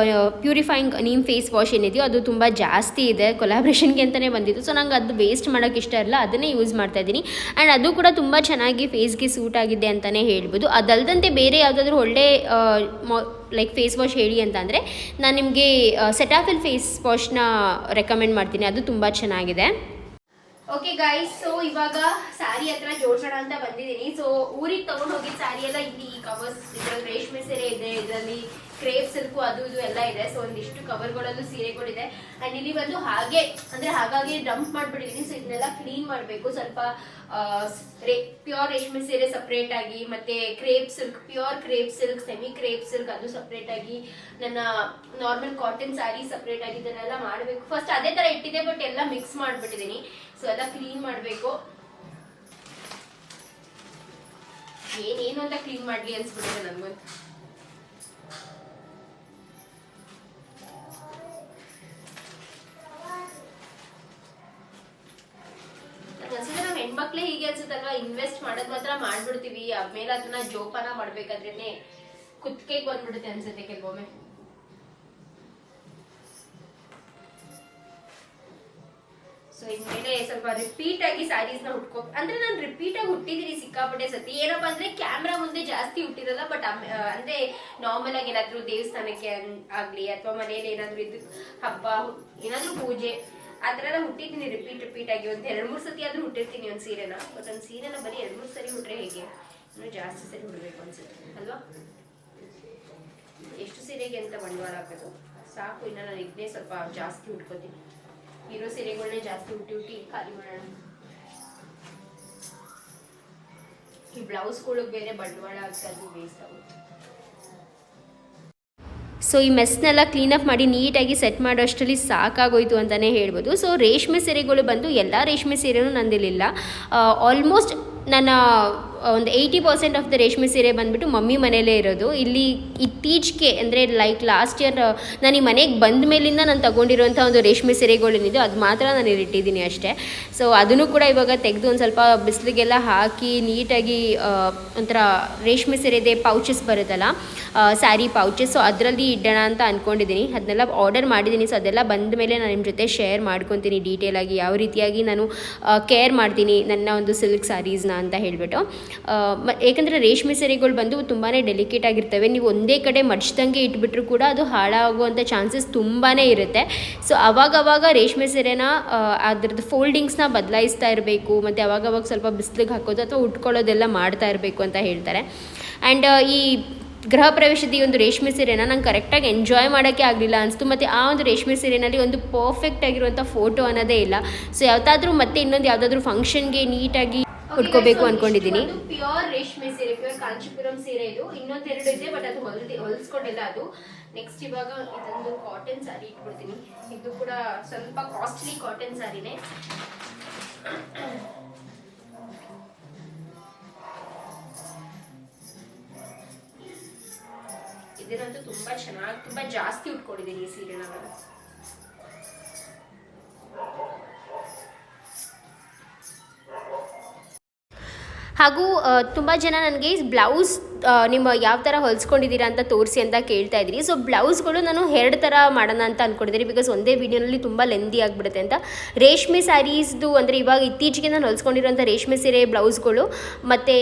ಪ್ಯೂರಿಫೈಯಿಂಗ್ ನೀಮ್ ಫೇಸ್ ವಾಶ್ ಏನಿದೆಯೋ ಅದು ತುಂಬ ಜಾಸ್ತಿ ಇದೆ. ಕೊಲಾಬ್ರೇಷನ್ಗೆ ಅಂತಲೇ ಬಂದಿತ್ತು. ಸೊ ನಂಗೆ ಅದು ವೇಸ್ಟ್ ಮಾಡೋಕ್ಕೆ ಇಷ್ಟ ಇರಲ್ಲ, ಅದನ್ನೇ ಯೂಸ್ ಮಾಡ್ತಾಯಿದ್ದೀನಿ. ಆ್ಯಂಡ್ ಅದು ಕೂಡ ತುಂಬ ಚೆನ್ನಾಗಿ ಫೇಸ್ಗೆ ಸೂಟ್ ಆಗಿದೆ ಅಂತಲೇ ಹೇಳ್ಬೋದು. ಅದಲ್ಲದಂತೆ ಬೇರೆ ಯಾವುದಾದ್ರೂ ಒಳ್ಳೆ ಲೈಕ್ ಫೇಸ್ ವಾಶ್ ಹೇಳಿ ಅಂತಂದರೆ ನಾನು ನಿಮಗೆ ಸೆಟಾಫಿಲ್ ಫೇಸ್ ವಾಶ್ನ ರೆಕಮೆಂಡ್ ಮಾಡ್ತೀನಿ. ಅದು ತುಂಬ ಚೆನ್ನಾಗಿದೆ. ಓಕೆ ಗೈಸ್, ಸೊ ಇವಾಗ ಸ್ಯಾರಿ ಹತ್ರ ಜೋಡಿಸೋಣ ಅಂತ ಬಂದಿದ್ದೀನಿ. ಸೊ ಊರಿಗೆ ತೊಗೊಂಡು ಹೋಗಿದ್ದ ಸ್ಯಾರಿ ಎಲ್ಲ ಇಲ್ಲಿ ಕವರ್ಸ್, ಇದರಲ್ಲಿ ರೇಷ್ಮೆ ಸೀರೆ ಇದೆ, ಇದರಲ್ಲಿ ಕ್ರೇಪ್ ಸಿಲ್ಕು ಅದು ಇದು ಎಲ್ಲ ಇದೆ. ಸೊ ಒಂದಿಷ್ಟು ಕವರ್ಗಳಲ್ಲೂ ಸೀರೆಗಳಿದೆ. ಆ್ಯಂಡ್ ಇಲ್ಲಿ ಬಂದು ಹಾಗಾಗಿ ಡಂಪ್ ಮಾಡಿಬಿಟ್ಟಿದ್ದೀನಿ. ಸೊ ಇದನ್ನೆಲ್ಲ ಕ್ಲೀನ್ ಮಾಡಬೇಕು. ಸ್ವಲ್ಪ ಪ್ಯೂರ್ ರೇಷ್ಮೆ ಸೀರೆ ಸಪ್ರೇಟ್ ಆಗಿ, ಮತ್ತೆ crepe silk, pure crepe silk, semi crepe silk ಅದು ಸಪ್ರೇಟ್ ಆಗಿ, ನನ್ನ ನಾರ್ಮಲ್ ಕಾಟನ್ ಸ್ಯಾರಿ ಸಪ್ರೇಟ್ ಆಗಿ, ಇದನ್ನೆಲ್ಲ ಮಾಡಬೇಕು. ಫಸ್ಟ್ ಅದೇ ತರ ಇಟ್ಟಿದೆ, ಬಟ್ ಎಲ್ಲ ಮಿಕ್ಸ್ ಮಾಡಿಬಿಟ್ಟಿದ್ದೀನಿ. ಸೊ ಎಲ್ಲ ಕ್ಲೀನ್ ಮಾಡಬೇಕು. ಏನೇನು ಅಂತ ಕ್ಲೀನ್ ಮಾಡ್ಲಿ ಅನ್ಸ್ಬಿಟ್ಟಿದೆ ನನ್ಗಂತ. ಅನ್ಸುತ್ತೆ ನಾವು ಹೆಣ್ಮಕ್ಳೇ ಹೀಗೆ ಅನ್ಸುತ್ತಲ್ವಾ, ಇನ್ವೆಸ್ಟ್ ಮಾಡೋದ್ ಮಾತ್ರ ಮಾಡ್ಬಿಡ್ತೀವಿ, ಆಮೇಲೆ ಅದನ್ನ ಜೋಪಾನ ಮಾಡ್ಬೇಕಾದ್ರೇನೆ ಕುತ್ತಿಗೆಗೆ ಬಂದ್ಬಿಡುತ್ತೆ ಅನ್ಸುತ್ತೆ ಕೆಲವೊಮ್ಮೆ. ಸೊ ಇನ್ಮೇಲೆ ಸ್ವಲ್ಪ ರಿಪೀಟ್ ಆಗಿ ಸ್ಯಾರೀಸ್ನ ಅಂದ್ರೆ ನಾನು ರಿಪೀಟ್ ಆಗಿ ಹುಟ್ಟಿದೀನಿ ಸಿಕ್ಕಾಪಟ್ಟೆ ಸತಿ. ಏನಪ್ಪಾ ಅಂದ್ರೆ ಕ್ಯಾಮ್ರಾ ಮುಂದೆ ಜಾಸ್ತಿ ಹುಟ್ಟಿರಲ್ಲ, ಬಟ್ ಅಂದ್ರೆ ನಾರ್ಮಲ್ ಆಗಿ ಏನಾದ್ರು ದೇವಸ್ಥಾನಕ್ಕೆ ಆಗ್ಲಿ ಅಥವಾ ಮನೇಲಿ ಏನಾದ್ರು ಇದು ಹಬ್ಬ, ಏನಾದ್ರು ಪೂಜೆ, ಆ ಥರ ಎಲ್ಲ ಹುಟ್ಟಿದ್ದೀನಿ ರಿಪೀಟ್ ಆಗಿ. ಒಂದು 2-3 ಸತಿ ಆದ್ರೂ ಹುಟ್ಟಿರ್ತೀನಿ ಒಂದು ಸೀರೆನ. ಬಟ್ ಒಂದು ಸೀರೆನ ಬರೀ 2-3 ಸರಿ ಹುಟ್ರೆ ಹೇಗೆ, ಇನ್ನೂ ಜಾಸ್ತಿ ಸರಿ ಹುಡ್ಬೇಕು ಅನ್ಸುತ್ತೆ ಅಲ್ವಾ. ಎಷ್ಟು ಸೀರೆಗೆ ಅಂತ ಬಂಡವಾಳ ಹಾಕೋದು ಸಾಕು. ಇನ್ನು ನಾನು ಇದನ್ನೇ ಸ್ವಲ್ಪ ಜಾಸ್ತಿ ಹುಡ್ಕೋತೀನಿ. ಇರೋ ಸೀರೆಗಳನ್ನೇ ಜಾಸ್ತಿ ಹುಟ್ಟಿ ಖಾಲಿ ಮಾಡೋಣ. ಈ ಬ್ಲೌಸ್ಗಳಿಗೆ ಬೇರೆ ಬಂಡವಾಳ ಹಾಕೋದು ವೇಸ್ಟ್ ಆಗುತ್ತೆ. ಸೊ ಈ ಮೆಸ್ನೆಲ್ಲ ಕ್ಲೀನಪ್ ಮಾಡಿ ನೀಟಾಗಿ ಸೆಟ್ ಮಾಡೋ ಅಷ್ಟರಲ್ಲಿ ಸಾಕಾಗೋಯ್ತು ಅಂತಲೇ ಹೇಳ್ಬೋದು. ಸೊ ರೇಷ್ಮೆ ಸೀರೆಗಳು ಬಂದು ಎಲ್ಲ ರೇಷ್ಮೆ ಸೀರೆನೂ ನಂದಿಲ್ಲ. ಆಲ್ಮೋಸ್ಟ್ ನನ್ನ ಒಂದು 80% ಆಫ್ ದ ರೇಷ್ಮೆ ಸೀರೆ ಬಂದುಬಿಟ್ಟು ಮಮ್ಮಿ ಮನೆಯಲ್ಲೇ ಇರೋದು. ಇಲ್ಲಿ ಇತ್ತೀಚೆಗೆ ಅಂದರೆ ಲೈಕ್ ಲಾಸ್ಟ್ ಇಯರ್ ನಾನು ಈ ಮನೆಗೆ ಬಂದ ಮೇಲಿಂದ ನಾನು ತೊಗೊಂಡಿರೋಂಥ ಒಂದು ರೇಷ್ಮೆ ಸೀರೆಗಳೇನಿದೆ ಅದು ಮಾತ್ರ ನಾನು ಇಟ್ಟಿದ್ದೀನಿ ಅಷ್ಟೇ. ಸೊ ಅದನ್ನು ಕೂಡ ಇವಾಗ ತೆಗೆದು ಒಂದು ಸ್ವಲ್ಪ ಬಿಸಿಲಿಗೆಲ್ಲ ಹಾಕಿ ನೀಟಾಗಿ ಒಂಥರ ರೇಷ್ಮೆ ಸೀರೆದೆ ಪೌಚಸ್ ಬರುತ್ತಲ್ಲ, ಸ್ಯಾರಿ ಪೌಚಸ್, ಸೊ ಅದರಲ್ಲಿ ಇಡೋಣ ಅಂತ ಅಂದ್ಕೊಂಡಿದ್ದೀನಿ. ಅದನ್ನೆಲ್ಲ ಆರ್ಡರ್ ಮಾಡಿದ್ದೀನಿ. ಸೊ ಅದೆಲ್ಲ ಬಂದ ಮೇಲೆ ನಾನು ನಿಮ್ಮ ಜೊತೆ ಶೇರ್ ಮಾಡ್ಕೊತೀನಿ ಡೀಟೇಲಾಗಿ ಯಾವ ರೀತಿಯಾಗಿ ನಾನು ಕೇರ್ ಮಾಡ್ತೀನಿ ನನ್ನ ಒಂದು ಸಿಲ್ಕ್ ಸ್ಯಾರೀಸ್ನ ಅಂತ ಹೇಳಿಬಿಟ್ಟು. ಏಕೆಂದರೆ ರೇಷ್ಮೆ ಸೀರೆಗಳು ಬಂದು ತುಂಬಾ ಡೆಲಿಕೇಟ್ ಆಗಿರ್ತವೆ. ನೀವು ಒಂದೇ ಕಡೆ ಮಡ್ಚ್ದಂಗೆ ಇಟ್ಬಿಟ್ರೂ ಕೂಡ ಅದು ಹಾಳಾಗುವಂಥ ಚಾನ್ಸಸ್ ತುಂಬಾ ಇರುತ್ತೆ. ಸೊ ಅವಾಗವಾಗ ರೇಷ್ಮೆ ಸೀರೆನ ಅದ್ರದ್ದು ಫೋಲ್ಡಿಂಗ್ಸ್ನ ಬದಲಾಯಿಸ್ತಾ ಇರಬೇಕು, ಮತ್ತು ಅವಾಗವಾಗ ಸ್ವಲ್ಪ ಬಿಸಿಲಿಗೆ ಹಾಕೋದು ಅಥವಾ ಉಟ್ಕೊಳ್ಳೋದೆಲ್ಲ ಮಾಡ್ತಾ ಇರಬೇಕು ಅಂತ ಹೇಳ್ತಾರೆ. ಆ್ಯಂಡ್ ಈ ಗೃಹ ಪ್ರವೇಶದ ಈ ಒಂದು ರೇಷ್ಮೆ ಸೀರೆನ ನಂಗೆ ಕರೆಕ್ಟಾಗಿ ಎಂಜಾಯ್ ಮಾಡೋಕ್ಕೆ ಆಗಲಿಲ್ಲ ಅನಿಸ್ತು. ಮತ್ತು ಆ ಒಂದು ರೇಷ್ಮೆ ಸೀರೆನಲ್ಲಿ ಒಂದು ಪರ್ಫೆಕ್ಟ್ ಆಗಿರುವಂಥ ಫೋಟೋ ಅನ್ನೋದೇ ಇಲ್ಲ. ಸೊ ಯಾವ್ದಾದ್ರೂ ಮತ್ತೆ ಇನ್ನೊಂದು ಯಾವುದಾದ್ರೂ ಫಂಕ್ಷನ್ಗೆ ನೀಟಾಗಿ ಉಟ್ಕೋಬೇಕು ಅನ್ಕೊಂಡಿದ್ದೀನಿ. ಪ್ಯೂರ್ ರೇಷ್ಮೆ ಸೀರೆ, ಪ್ಯೂರ್ ಕಾಂಚೀಪುರಂ ಸೀರೆ ಇದು. ಇನ್ನೊಂದೆರಡು ಇದೆ ಬಟ್ ಅದು ಹೊಲಿಸ್ಕೊಂಡಿಲ್ಲ ಅದು. ನೆಕ್ಸ್ಟ್ ಇವಾಗ ಇದೊಂದು ಕಾಟನ್ ಸ್ಯಾರಿ ಇಟ್ಬಿಡ್ತೀನಿ. ಇದು ಕೂಡ ಸ್ವಲ್ಪ ಕಾಸ್ಟ್ಲಿ ಕಾಟನ್ ಸ್ಯಾರಿನೇ. ಇದರಂತೂ ತುಂಬಾ ಚೆನ್ನಾಗಿ, ತುಂಬಾ ಜಾಸ್ತಿ ಉಟ್ಕೊಂಡಿದ್ದೀನಿ ಈ ಸೀರೆನ ನಾನು. ಹಾಗೂ ತುಂಬ ಜನ ನನಗೆ ಬ್ಲೌಸ್ ನಿಮ್ಮ ಯಾವ ಥರ ಹೊಲಿಸ್ಕೊಂಡಿದ್ದೀರಾ ಅಂತ ತೋರಿಸಿ ಅಂತ ಕೇಳ್ತಾ ಇದ್ದೀರಿ. ಸೊ ಬ್ಲೌಸ್ಗಳು ನಾನು 2 ಥರ ಮಾಡೋಣ ಅಂತ ಅಂದ್ಕೊಂಡಿದ್ದೀನಿ, ಬಿಕಾಸ್ ಒಂದೇ ವೀಡಿಯೋನಲ್ಲಿ ತುಂಬ ಲೆಂದಿ ಆಗಿಬಿಡುತ್ತೆ ಅಂತ. ರೇಷ್ಮೆ ಸ್ಯಾರೀಸ್ದು ಅಂದರೆ ಇವಾಗ ಇತ್ತೀಚೆಗೆ ನಾನು ಹೊಲಿಸ್ಕೊಂಡಿರೋಂಥ ರೇಷ್ಮೆ ಸೀರೆ ಬ್ಲೌಸ್ಗಳು, ಮತ್ತು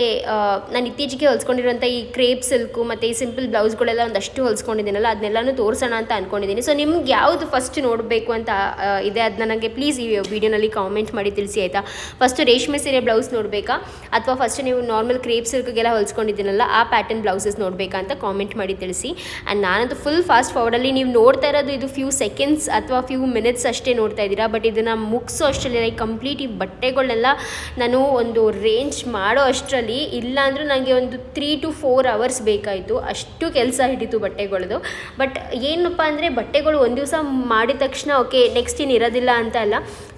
ನಾನು ಇತ್ತೀಚೆಗೆ ಹೊಲಿಸ್ಕೊಂಡಿರೋಂಥ ಈ ಕ್ರೇಪ್ ಸಿಲ್ಕು ಮತ್ತು ಈ ಸಿಂಪಲ್ ಬ್ಲೌಸ್ಗಳೆಲ್ಲ ಒಂದಷ್ಟು ಹೊಲಿಸ್ಕೊಂಡಿದ್ದೀನಲ್ಲ, ಅದನ್ನೆಲ್ಲನೂ ತೋರಿಸೋಣ ಅಂತ ಅಂದ್ಕೊಂಡಿದ್ದೀನಿ. ಸೊ ನಿಮ್ಗೆ ಯಾವುದು ಫಸ್ಟ್ ನೋಡಬೇಕು ಅಂತ ಇದೆ ಅದನ್ನ ನನಗೆ ಪ್ಲೀಸ್ ಈ ವಿಡಿಯೋನಲ್ಲಿ ಕಾಮೆಂಟ್ ಮಾಡಿ ತಿಳಿಸಿ ಆಯಿತಾ. ಫಸ್ಟು ರೇಷ್ಮೆ ಸೀರೆ ಬ್ಲೌಸ್ ನೋಡಬೇಕಾ, ಅಥವಾ ಫಸ್ಟ್ ನೀವು ನಾರ್ಮಲ್ ಕ್ರೇಪ್ ಸಿಲ್ಕ್ಗೆಲ್ಲ ಹೊಲಿಸ್ಕೊಂಡಿದ್ದೀನಲ್ಲ ಆ ಪ್ಯಾಟರ್ನ್ ಬ್ಲೌಸಸ್ ನೋಡಬೇಕಾ ಅಂತ ಕಾಮೆಂಟ್ ಮಾಡಿ ತಿಳಿಸಿ. ಆ್ಯಂಡ್ ನಾನಂತೂ ಫುಲ್ ಫಾಸ್ಟ್ ಫಾರ್ವರ್ಡಲ್ಲಿ ನೀವು ನೋಡ್ತಾ ಇರೋದು ಇದು ಫ್ಯೂ ಸೆಕೆಂಡ್ಸ್ ಅಥವಾ ಫ್ಯೂ ಮಿನಿಟ್ಸ್ ಅಷ್ಟೇ ನೋಡ್ತಾ ಇದ್ದೀರಾ. ಬಟ್ ಇದನ್ನು ಮುಗಿಸೋ ಅಷ್ಟರಲ್ಲಿ ಲೈಕ್ ಕಂಪ್ಲೀಟ್ ಈ ಬಟ್ಟೆಗಳನ್ನೆಲ್ಲ ನಾನು ಒಂದು ರೇಂಜ್ ಮಾಡೋ ಅಷ್ಟರಲ್ಲಿ ಇಲ್ಲಾಂದರೂ ನನಗೆ ಒಂದು 3 to 4 hours ಬೇಕಾಯಿತು. ಅಷ್ಟು ಕೆಲಸ ಹಿಡಿತು ಬಟ್ಟೆಗಳದು. ಬಟ್ ಏನಪ್ಪ ಅಂದರೆ ಬಟ್ಟೆಗಳು ಒಂದು ದಿವಸ ಮಾಡಿದ ತಕ್ಷಣ ಓಕೆ ನೆಕ್ಸ್ಟ್ ಇನ್ನು ಇರೋದಿಲ್ಲ ಅಂತ ಅಲ್ಲ,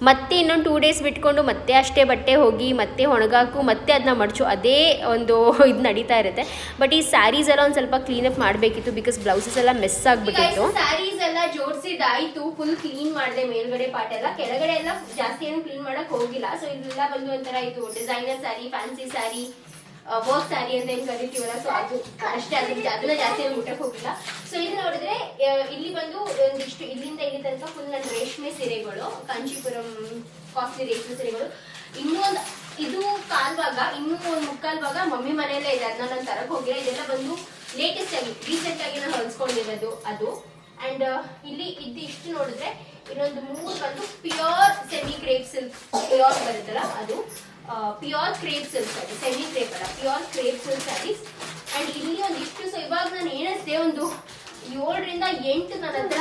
ಮತ್ತೆ ಇನ್ನೊಂದು 2 days ಬಿಟ್ಕೊಂಡು ಮತ್ತೆ ಅಷ್ಟೇ ಬಟ್ಟೆ ಹೋಗಿ ಮತ್ತೆ ಒಣಗಾಕು ಮತ್ತೆ ಅದನ್ನ ಮಡಚು, ಅದೇ ಒಂದು ಇದು ನಡೀತಾ ಇರುತ್ತೆ. ಬಟ್ ಈ ಸ್ಯಾರೀಸ್ ಎಲ್ಲ ಒಂದು ಸ್ವಲ್ಪ ಕ್ಲೀನಪ್ ಮಾಡಬೇಕಿತ್ತು, ಬಿಕಾಸ್ ಬ್ಲೌಸಸ್ ಎಲ್ಲ ಮೆಸ್ ಆಗಿಬಿಟ್ಟಿತ್ತು. ಸ್ಯಾರೀಸ್ ಎಲ್ಲ ಜೋಡಿಸಿದಾಯಿತು, ಫುಲ್ ಕ್ಲೀನ್ ಮಾಡಿದೆ ಮೇಲ್ಗಡೆ ಪಾರ್ಟ್ ಎಲ್ಲ, ಕೆಳಗಡೆ ಎಲ್ಲ ಜಾಸ್ತಿ ಏನು ಕ್ಲೀನ್ ಮಾಡಕ್ ಹೋಗಿಲ್ಲ. ಸೊ ಇದೆಲ್ಲ ಬಂದು ಒಂಥರ ಇದು designer sari, fancy sari, work sari ಅಂತ ಏನು ಕರಿತೀವಲ್ಲ, ಸೊ ಅದು ಅಷ್ಟೇ, ಅದನ್ನ ಜಾಸ್ತಿ ಏನು ಊಟಕ್ಕೆ ಹೋಗಿಲ್ಲ. ಸೊ ಇದು ನೋಡಿದ್ರೆ ಇಲ್ಲಿ ಬಂದು ಒಂದಿಷ್ಟು ಇಲ್ಲಿಂದ ಇಲ್ಲಿ ತನಕ ಫುಲ್ ನನ್ನ ರೇಷ್ಮೆ ಸೀರೆಗಳು, ಕಾಂಚೀಪುರಂ ಕಾಸ್ಟ್ಲಿ ರೇಷ್ಮೆ ಸೀರೆಗಳು. ಇನ್ನೂ ಒಂದು ಇದು ಕಾಲ್ಭಾಗ, ಇನ್ನೂ ಒಂದು ಮುಕ್ಕಾಲ್ ಭಾಗ ಮಮ್ಮಿ ಮನೆಯಲ್ಲೇ ಇದೆ, ಅದನ್ನ ನಾನು ತರಕ್ ಹೋಗಿಲ್ಲ. ಇದೆಲ್ಲ ಬಂದು ಲೇಟೆಸ್ಟ್ ಆಗಿ ರೀಸೆಂಟ್ ಆಗಿ ನಾನು ಹೊಲಿಸ್ಕೊಂಡಿರೋದು ಅದು. ಅಂಡ್ ಇಲ್ಲಿ ಇಷ್ಟು ನೋಡಿದ್ರೆ ಇನ್ನೊಂದು 3 ಬಂದು pure semi crepe silk, pure ಬರುತ್ತಲ್ಲ ಅದು, pure crepe silk saree, semi crepe ಅಲ್ಲ pure crepe silk sarees. And ಇಲ್ಲಿ ಒಂದಿಷ್ಟು, ಸೊ ಇವಾಗ ನಾನು ಏನಿಸ್ದೆ ಒಂದು 7 ರಿಂದ 8 ನನ್ನ ಹತ್ರ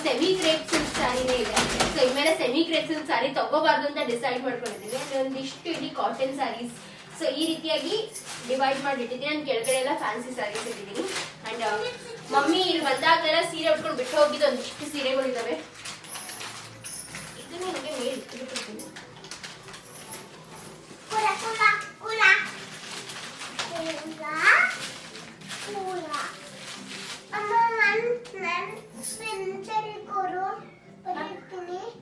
ಸೆಮಿ ಕ್ರೇಪ್ ಸಿಲ್ಕ್ ಸ್ಯಾರಿನೇ ಇದೆ. ಸೊ ಇನ್ಮೇಲೆ ಸೆಮಿ ಕ್ರೇಪ್ ಸಿಲ್ಕ್ ಸ್ಯಾರಿ ತಗೋಬಾರ್ದು ಅಂತ ಡಿಸೈಡ್ ಮಾಡ್ಕೊಂಡಿದ್ದೀನಿ. ಒಂದಿಷ್ಟು ಇಲ್ಲಿ ಕಾಟನ್ ಸ್ಯಾರೀಸ್, ಸೊ ಈ ರೀತಿಯಾಗಿ ಡಿವೈಡ್ ಮಾಡಿಟ್ಟಿದ್ದೀನಿ. ನಾನು ಕೆಳಗಡೆ ಎಲ್ಲ ಫ್ಯಾನ್ಸಿ ಸ್ಯಾರೀಸ್ ಇಟ್ಟಿದ್ದೀನಿ. ಅಂಡ್ ಮಮ್ಮಿ ಇಲ್ಲಿ ಬಂದಾಗೆಲ್ಲ ಸೀರೆ ಉಟ್ಕೊಂಡು ಬಿಟ್ಟು ಹೋಗಿದ್ದು ಒಂದಿಷ್ಟು ಸೀರೆಗಳಿದ್ದಾವೆ. ಇದನ್ನ ನನಗೆ ಮೇಲ್ ಇಟ್ಬಿಟ್ಟಿದ್ದೀನಿ.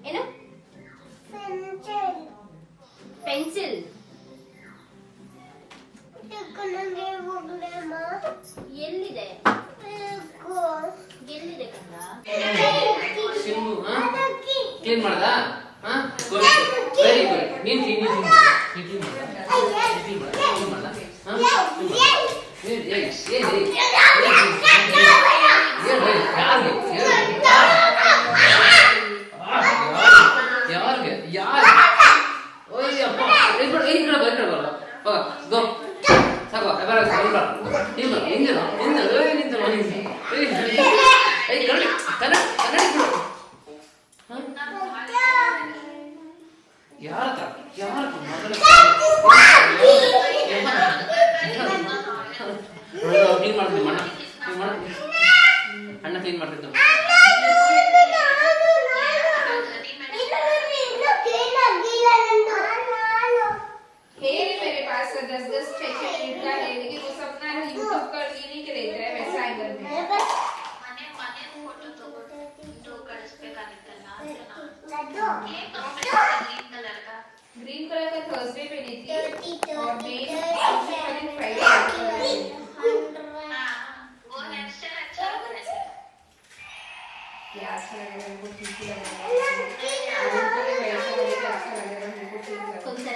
ಏನು ಪೆನ್ಸಿಲ್ ಎಲ್ಲಿದೆ ಎಲ್ಲಿದೆ ಕಂದ? ಕ್ಲೀನ್ ಮಾಡ್ದ? Very good. ನೀನ್ ಕ್ಲೀನ್ ಯಾರಿಗೆ ಯಾರು ಕ್ಲೀನ್ ಮಾಡ್ತೀನಿ ಅಣ್ಣ ಕ್ಲೀನ್ ಮಾಡ್ತಿದ್ದ. हेयर मेरे पास 10-10 फैशन का है, लेकिन वो सब ना यूट्यूब कर लेने के रहता है, वैसा है घर में. ಮನೆ ಫೋಟೋ ತಗೊಂಡು ಕಳಿಸ್ಬೇಕಾಗಿತ್ತಲ್ಲ ग्रीन कलर का थर्सडे पहनी थी और मैं फ्राइडे. वो हेयर स्टाइल अच्छा लग रहा है. क्या अच्छा लग रहा है वो, ठीक ही लग रहा है. उनको भी वैसा लगे अच्छा लग रहा है, उनको ठीक लग कौन सा?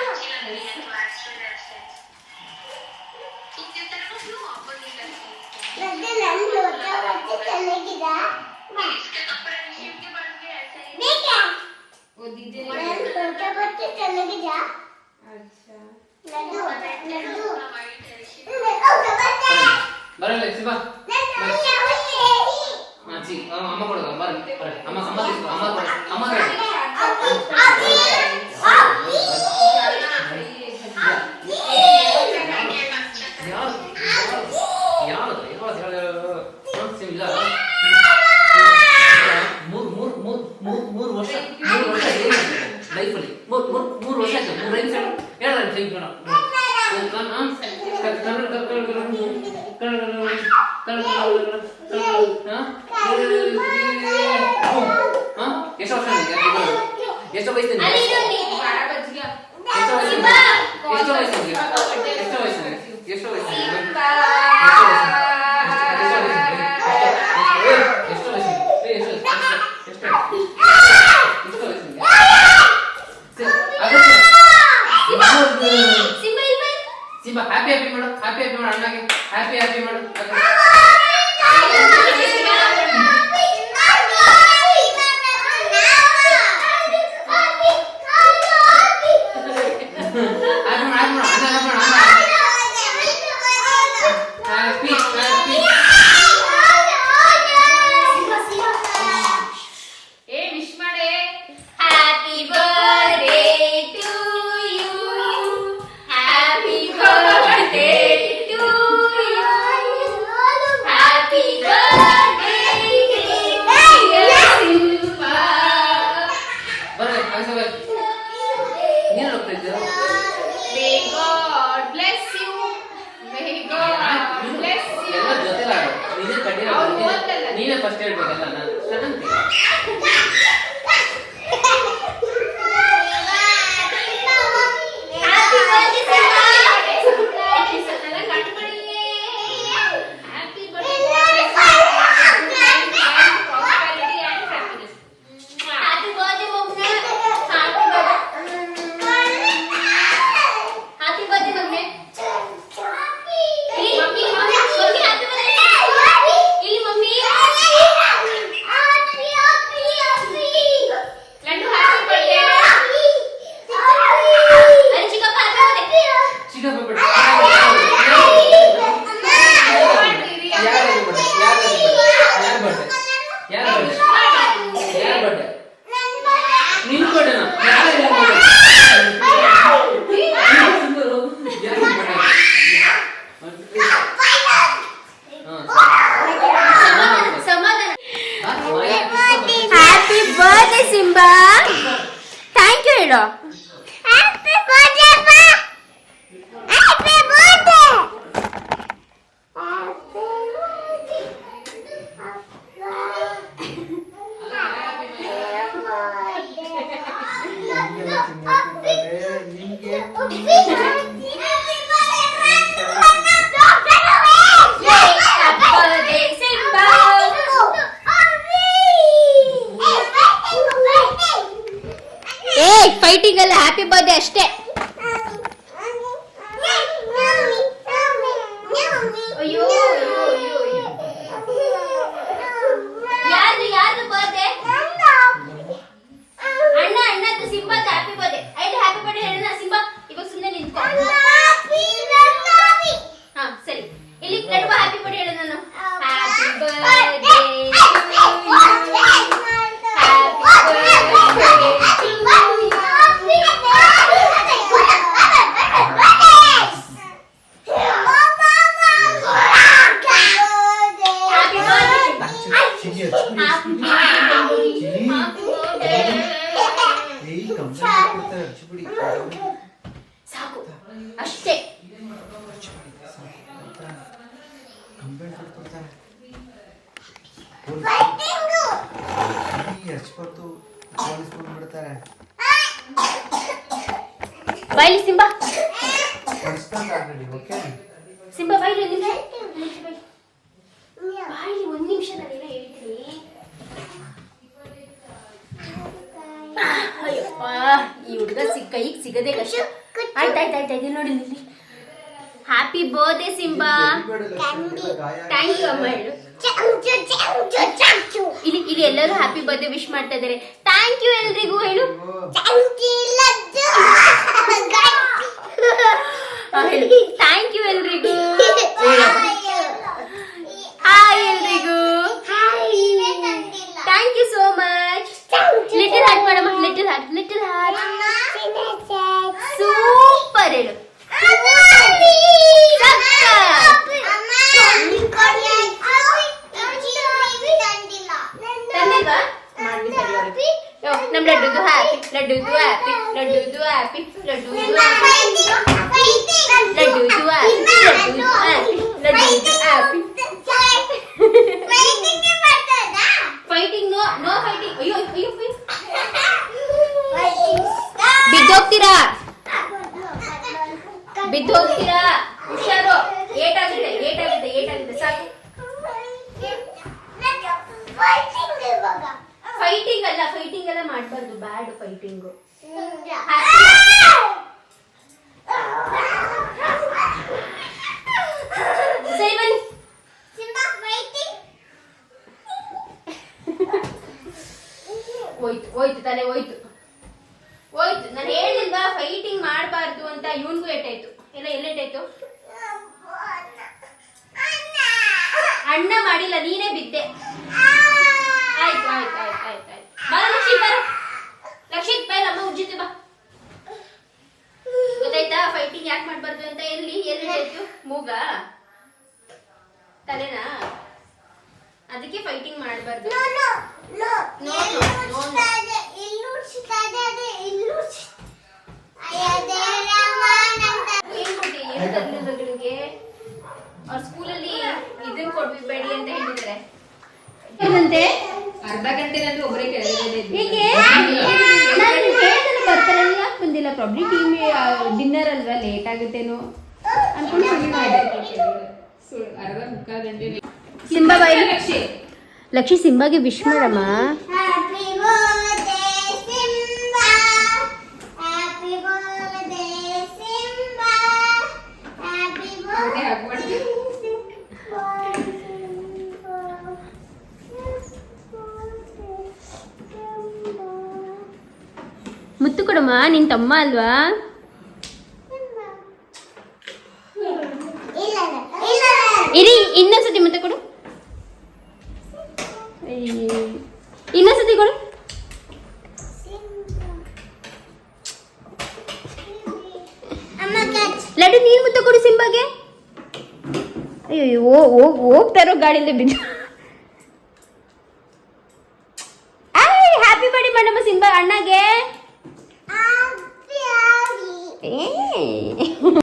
अच्छी लग रही है तो एक्स्ट्रा हेयर स्टाइल. तुम किस तरह को क्यों ऑफर नहीं करती? इसके कपड़े रिसीव के बाद भी ऐसे ही वो दीदी ने अच्छा अच्छा वाइट है ಬರಲ್ಲ ಸಿಂಬಾ ಅಮ್ಮ ಕೊಡೋದು ಬರ್ರಿ ಅಮ್ಮ తీసుకో ಅಮ್ಮ ಮೂರು ವರ್ಷ ಲೈಫಲ್ಲಿ ಮೂರು ವರ್ಷ ಆಯ್ತು 3 ರೈಮ್ಸ್ ಹೇಳ ಎಷ್ಟು ವರ್ಷ ಎಷ್ಟು ವಯಸ್ಸು ಸಿಂಬಾ ಹ್ಯಾಪಿ ಮಾಡು ಅಣ್ಣಗೆ ಹ್ಯಾಪಿ ಮಾಡು ನೀನೇ ಫಸ್ಟ್ ಹೇಳ್ಬೇಕಲ್ಲ ನಾನು ಫೈಟಿಂಗ್ ಅಲ್ಲ, ಹ್ಯಾಪಿ ಬರ್ತ್ಡೇ ಅಷ್ಟೇ. ಅಯ್ಯೋ ಯಾರು ಬರ್ತ್ಡೇ? ಅಣ್ಣದು ಸಿಂಬಾದ ಹ್ಯಾಪಿ ಬರ್ತ್ಡೇ. ಆಯ್ತು, ಹ್ಯಾಪಿ ಬರ್ತ್ಡೇ ಹೇಳೋಣ. ಸಿಂಬಾ ಇವಾಗ ಸುಮ್ಮನೆ ನಿಂತ್ಕೊ. ಹಾ ಸರಿ, ಇಲ್ಲಿ ನಡುವ ಹ್ಯಾಪಿ ಬರ್ತ್ಡೇ ಹೇಳೋಣ. ನಾನು ಹ್ಯಾಪಿ ಬರ್ತ್ಡೇ ಸಾಕು ಅಷ್ಟೇ. ಬೈಲಿ ಸಿಂಬಾ, ಸಿಂಬಾ ಬೈಲಿ ಒಂದು ನಿಮಿಷ, ಬಾಯಿಲಿ ಒಂದು ನಿಮಿಷ ನಾನೇನೋ ಹೇಳ್ತೀನಿ. ಅಯ್ಯಪ್ಪ, ಈ ಹುಡುಗ ಕೈಗೆ ಸಿಗದೆ ಕಷ್ಟ. ಆಯ್ತಾಯ್ತಾಯ್ತು, ಇಲ್ಲಿ ನೋಡಿ ಇಲ್ಲಿ. Happy birthday Simba. Thank you ಅಮ್ಮ ಹೇಳು. ಇಲ್ಲಿ ಎಲ್ಲರೂ ಹ್ಯಾಪಿ ಬರ್ತ್ಡೇ ವಿಶ್ ಮಾಡ್ತಾ ಇದ್ದಾರೆ. ಥ್ಯಾಂಕ್ ಯು ಎಲ್ರಿಗೂ ಹೇಳು. ಥ್ಯಾಂಕ್ ಯು ಎಲ್ರಿಗೂ. happy, laddu to happy, laddu to happy, laddu to happy, laddu to happy. Fighting no fighting. ಅಯ್ಯೋ ಬಿದ್ದೋಗ್ತೀರಾ ಹುಷಾರು. ಏಟಾಗಿದೆ ಸಾಕು. ಫೈಟಿಂಗ್ ಎಲ್ಲ ಮಾಡ್ಬಾರ್ದು, ಬ್ಯಾಡ್ ಫೈಟಿಂಗು. ಸರಿ ಬನ್ನಿ. ಹೋಯ್ತು ತಲೆ ಹೋಯ್ತು. ನಾನು ಹೇಳಿಲ್ವಾ ಫೈಟಿಂಗ್ ಮಾಡಬಾರ್ದು ಅಂತ. ಇವನ್ಗೂ ಏಟಾಯ್ತು. ಎಲ್ಲೇಟಾಯ್ತು? ಅಣ್ಣ ಮಾಡಿಲ್ಲ, ನೀನೇ ಬಿದ್ದೆ. ಆಯ್ತು ಬಾ ಲಕ್ಷಿತ್ ಬಾ, ಅಮ್ಮ ಉಜ್ಜಿತೆ ಬಾ. ಗೊತ್ತಾಯ್ತಾ ಫೈಟಿಂಗ್ ಯಾಕೆ ಮಾಡ್ಬಾರ್ದು ಅಂತ? ಎಲ್ಲಿಟಾಯ್ತು? ಮೂಗ, ತಲೆನಾ? ಅದಕ್ಕೆ ಫೈಟಿಂಗ್ ಮಾಡಬಾರ್ದು. ಅವ್ರ ಸ್ಕೂಲಲ್ಲಿ ಇದನ್ನ ಕೊಡ್ಬೇಡಿ ಅಂತ ಹೇಳಿದ್ದಾರೆ. ಏನಂತೆ? ಅರ್ಧ ಗಂಟೆ ನಂದು ಒಬ್ಬರೇ ಕೆಳಗಡೆ ಹೀಗೆ ಬರ್ತಾರೆ. ಯಾಕೆ ಬಂದಿಲ್ಲ? ಪ್ರಾಬ್ಲಿ ಟೀಮ್ ಡಿನ್ನರ್ ಅಲ್ವಾ, ಲೇಟ್ ಆಗುತ್ತೇನೋ ಅನ್ಕೊಂಡು ಅರ್ಧ ಮುಕ್ಕಾಲು ಗಂಟೆ. ಸಿಂಬಾ ಬಾಯಿ. ಲಕ್ಷಿ ಸಿಂಬಾಗೆ ವಿಶ್ ಮಾಡಮ್ಮ. ಮುತ್ತು ಕೊಡಮ್ಮ, ನಿನ್ ತಮ್ಮ ಅಲ್ವಾ? ಇರಿ, ಇನ್ನೊಂದ್ಸತಿ ಮುತ್ತು ಕೊಡು. ಇನ್ನೊಂದ್ಸತಿ ಕೊಡು. ಲಡ್ಡು ನೀನ್ ಮುತ್ತ ಕೊಡು ಸಿಂಬಾಗೆ. ಅಯ್ಯೋ ಹೋಗ್ತಾ ಇರೋ ಗಾಡಿಯಿಂದ ಬಿದ್ದು. ಹ್ಯಾಪಿ ಬರ್ಡೇ ಮಾಡಮ್ಮ ಸಿಂಬಾ ಅಣ್ಣಗೆ.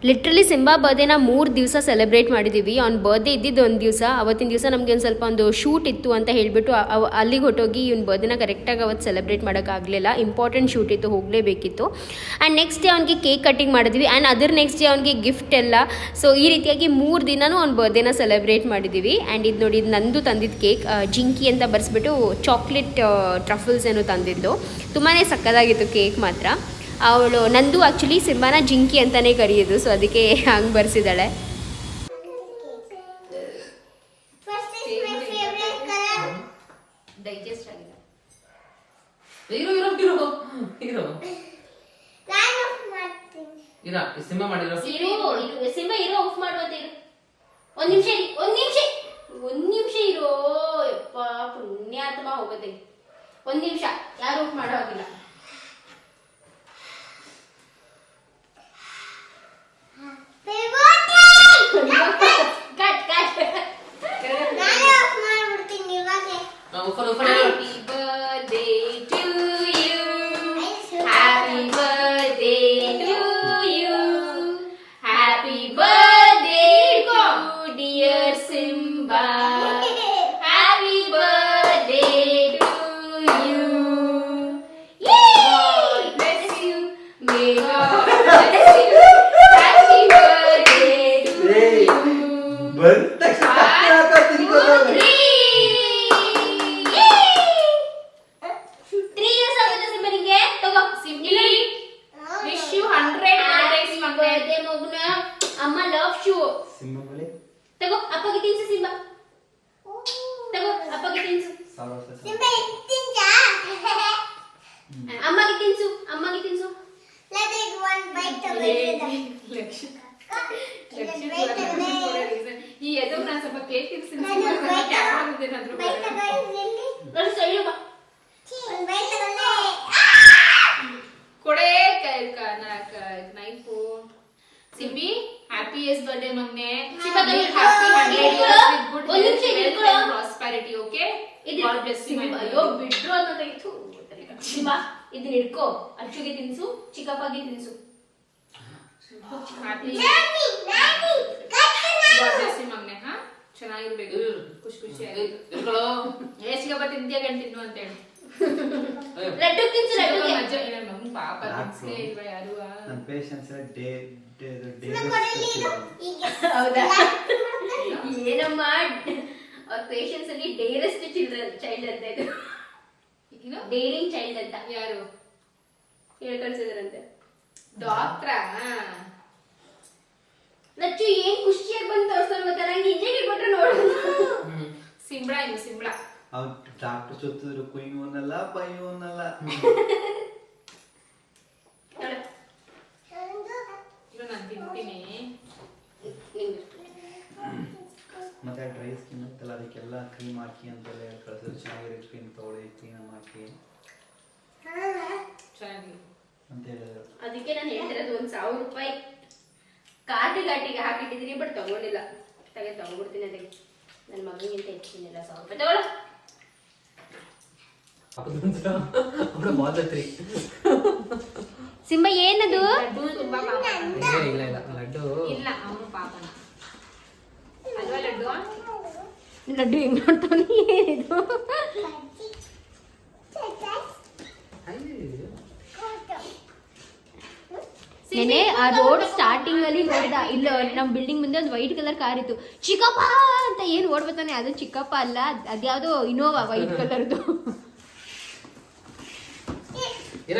ಲಿಟ್ರಲಿ ಸಿಂಬಾ ಬರ್ಡೇನ 3 ದಿವಸ ಸೆಲೆಬ್ರೇಟ್ ಮಾಡಿದ್ದೀವಿ. ಅವ್ನ ಬರ್ಡೇ ಇದ್ದಿದ್ದು ಒಂದು ದಿವಸ. ಅವತ್ತಿನ ದಿವಸ ನಮಗೆ ಒಂದು ಸ್ವಲ್ಪ ಒಂದು ಶೂಟ್ ಇತ್ತು ಅಂತ ಹೇಳಿಬಿಟ್ಟು ಅಲ್ಲಿಗೆ ಹೊಟ್ಟೋಗಿ ಇವ್ನ ಬರ್ಡೇನ ಕರೆಕ್ಟಾಗಿ ಅವತ್ತು ಸೆಲೆಬ್ರೇಟ್ ಮಾಡೋಕ್ಕಾಗಲಿಲ್ಲ. ಇಂಪಾರ್ಟೆಂಟ್ ಶೂಟ್ ಇತ್ತು, ಹೋಗಲೇಬೇಕಿತ್ತು. ಆ್ಯಂಡ್ ನೆಕ್ಸ್ಟ್ ಡೇ ಅವ್ನಿಗೆ ಕೇಕ್ ಕಟ್ಟಿಂಗ್ ಮಾಡಿದ್ವಿ. ಆ್ಯಂಡ್ ಅದರ ನೆಕ್ಸ್ಟ್ ಡೇ ಅವ್ನಿಗೆ ಗಿಫ್ಟ್ ಎಲ್ಲ. ಸೊ ಈ ರೀತಿಯಾಗಿ 3 ದಿನವೂ ಅವ್ನ ಬರ್ಡೇನ ಸೆಲೆಬ್ರೇಟ್ ಮಾಡಿದ್ದೀವಿ. ಆ್ಯಂಡ್ ಇದು ನೋಡಿ, ಇದು ನಂದು ತಂದಿದ್ದು ಕೇಕ್. ಜಿಂಕಿ ಅಂತ ಬರ್ಸ್ಬಿಟ್ಟು ಚಾಕ್ಲೇಟ್ ಟ್ರಫಲ್ಸ್ ಏನೋ ತಂದಿದ್ದು. ತುಂಬಾ ಸಕ್ಕತ್ತಾಗಿತ್ತು ಕೇಕ್ ಮಾತ್ರ. ಅವಳು ನಂದು ಆ್ಯಕ್ಚುಲಿ ಸಿಂಬಾನ ಜಿಂಕಿ ಅಂತಲೇ ಕರೆಯೋದು, ಸೊ ಅದಕ್ಕೆ ಹಂಗೆ ಬರ್ಸಿದ್ದಾಳೆ. ಡೈಜೆಸ್ಟ್ ಆಗಿದೆ. ಸಿಂಬಾ ಇರೋ ಆಫ್ ಮಾಡುವಂತ ಇರು. ಒಂದ್ ನಿಮಿಷ ಇರೋ. ಯಪ್ಪ ಪುಣ್ಯಾತ್ಮ ಹೋಗುತ್ತೆ. 1 ನಿಮಿಷ, ಯಾರು ಆಫ್ ಮಾಡೋ ಹಾಗಿಲ್ಲ. Happy birthday to you. Happy birthday to you. Happy birthday to dear Simba. Happy birthday to you. Yay! Bless you. May God bless you. Happy birthday to you. ಅಮ್ಮ ಲವ್ ಶೂ ತಗೋ, ಅಪ್ಪಗೆ ತಿನ್ಸು Simba. ತಗೋ ಅಪ್ಪಗೆ ತಿನ್ಸು. ಅಮ್ಮಗೆ ತಿನ್ಸು. ಈ ಎದೋ ನಾನು ಸ್ವಲ್ಪ cake ತಿನ್ನಿಸ್ತೀನಿ. ಕೊಡೆ ನೈಫು. ಸಿಂಬಿ ಹ್ಯಾಪಿಯೆಸ್ಟ್ ಬರ್ಡೇ ಮಗ್ನೆ. Happy 100 years with good health and prosperity. Okay, God bless you. ಅಯ್ಯೋ ಬಿಡ್ರು ಅಂತ ತೆಗಿತು. ಸಿಂಬಾ ಇದನ್ನ ಹಿಡ್ಕೋ, ಅಚ್ಚುಗೆ ತಿನ್ಸು, ಚಿಕ್ಕಪ್ಪಗೆ ತಿನ್ಸು. ಮಗನೆ ಹಾ ಚೆನ್ನಾಗಿರ್ಬೇಕು, ಖುಷಿ ಖುಷಿಯಾಗಿ. ಇಟ್ಕೊಳ್ಳೋ. ಚಿಕ್ಕಪ್ಪ ತಿಂತೀಯ ತಿನ್ನು ಅಂತ ಹೇಳಿ. ಲಡ್ಡು ತಿನ್ಸು, ಲಡ್ಡುಗೆ. ನನ್ನ ಮಗನ್ ಪಾಪ ತಿನ್ಸೇ ಇಲ್ವಾ ಯಾರು? ನನ್ನ ಪೇಷನ್ಸ್ ಹೌದಾ? ಏನಮ್ಮ ಅವ್ರ ಪೇಷನ್ಸ್ ಅಲ್ಲಿ ಡೇರೆಸ್ಟ್ ಚೈಲ್ಡ್ ಅಂತ ಇದು, ಡೇರಿಂಗ್ ಚೈಲ್ಡ್ ಅಂತ ಯಾರು ಹೇಳ್ಕಳ್ಸಿದಾರಂತೆ ಡಾಕ್ಟ್ರಾ? ನಚ್ಚು ಏನ್ ಖುಷಿಯಾಗಿ ಬಂದು ತೋರಿಸ್ತಾನೆ ಗೊತ್ತಾ, ನಂಗೆ ಇಂಜೆಕ್ಷನ್ ಕೊಟ್ರೆ ನೋಡು. ಸಿಂಬಳ ಇನ್ನು ಸಿಂಬಳ. ಅವ್ರು ಡಾಕ್ಟರ್ ಸುತ್ತಿದ್ರು ಕುಯ್ನು ಅನ್ನಲ್ಲ ಪೈನು ಅನ್ನಲ್ಲ. ಇದು ನಾನು ತಿಂತೀನಿ. ಮತ್ತೆ ಡ್ರೈ ಸ್ಕಿನ್ ಅಂತಲ್ಲ ಅದಕ್ಕೆಲ್ಲ ಕ್ರೀಮ್ ಹಾಕಿ ಅಂತೆಲ್ಲ ಹೇಳಿ ಕಳ್ಸಿದ್ರು. ಚೆನ್ನಾಗಿರೋ ಕ್ರೀಮ್ ತಗೊಳ್ಳಿ, ಕ್ಲೀನ್ ಹಾಕಿ ಚೆನ್ನಾಗಿ ಅಂತ ಹೇಳಿದ್ರು. ಅದಕ್ಕೆ ನಾನು ಹೇಳ್ತಿರೋದು 1,000 ರೂಪಾಯಿ ಘಾಟಿಗೆ ಹಾಕಿಟ್ಟಿದ್ದೀನಿ, ಬಟ್ ತಗೊಂಡಿಲ್ಲ. ತಗೊಂಡ್ಬಿಡ್ತೀನಿ. ಅದಕ್ಕೆ ನನ್ನ ಮಗನಿಗಿಂತ ಹೆಚ್ಚಿನಿಲ್ಲ. 1,000 ರೂಪಾಯಿ ತಗೊಳ್ಳ. ಸಿಂಹ ಏನದು? ಲಡ್ಡು ತುಂಬಾ ಪಾಪ. ಇಲ್ಲ ಲಡ್ಡು ಇಲ್ಲ ಅವನು ಪಾಪನ ಅಲ್ವಾ ಲಡ್ಡು? ಲಡ್ಡು ಹೆಂಗ್ ನೋಡ್ತಾನೆ, ಏನಿದು? ನೆನೆ ಆ ರೋಡ್ ಸ್ಟಾರ್ಟಿಂಗ್ ಅಲ್ಲಿ ನೋಡಿದ, ಇಲ್ಲ ನಮ್ ಬಿಲ್ಡಿಂಗ್ ಮುಂದೆ ಒಂದು ವೈಟ್ ಕಲರ್ ಕಾರ್ ಇತ್ತು. ಚಿಕ್ಕಪ್ಪ ಅಂತ ಏನ್ ಓಡ್ಬರ್ತಾನೆ, ಅದು ಚಿಕ್ಕಪ್ಪ ಅಲ್ಲ, ಅದ್ಯಾವ್ದೋ ಇನೋವಾ ವೈಟ್ ಕಲರ್ದು. ಇರ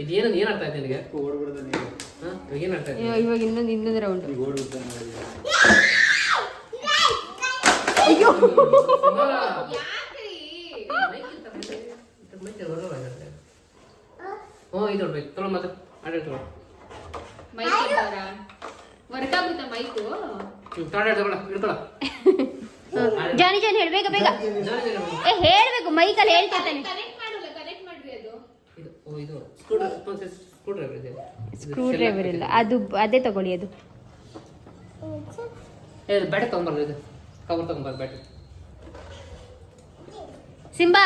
ಇದೇನದು, ಏನ್ ಅರ್ಥ ಆಯ್ತು ನಿನಗೆ? ಓಡ್ಬಿಡ್ದ ನೀವು ಏನ್ ಅರ್ಥ ಆಯ್ತು? ಇವಾಗ ಇನ್ನೊಂದು ರೌಂಡ್. ಈಗ ಓಡ್ಬಿಡ್ದ ನೋಡಿ. ಅಯ್ಯೋ ಯಾಕ್ರಿ? ಇದು ಬೇಕು ತೊಗೊಳ ಮತ್ತೆ ಆಡಾಡ್ ತೊಗೊಳ. ಮೈಕ್ ಕೊಟ್ಟವ್ರ? ವರ್ಗಾಗುತ್ತ ಮೈಕು? ಆಡಾಡ್ ತೊಗೊಳ, ಇಡ್ಕೊಳ. ಜಾನಿ ಹೇಳ್ಬೇಕ ಬೇಗ. ಹೇಳ್ಬೇಕು, ಮೈಕಲ್ಲಿ ಹೇಳ್ತಿರ್ತಾನೆ. ಕನೆಕ್ಟ್ ಮಾಡ್ರಿ ಅದು. ಇದು ಸ್ಕ್ರೂ ಡ್ರೈವರ್ ಇದೆ. ಸ್ಕ್ರೂ ಡ್ರೈವರ್ ಇಲ್ಲ, ಅದು ಅದೇ ತಗೊಳ್ಳಿ. ಅದು ಬ್ಯಾಟ್ ತಗೊಂಬರ್ಲಿ, ಇದು ಕವರ್ ತಗೊಂಬರ್ ಬ್ಯಾಟ್. ಸಿಂಬಾ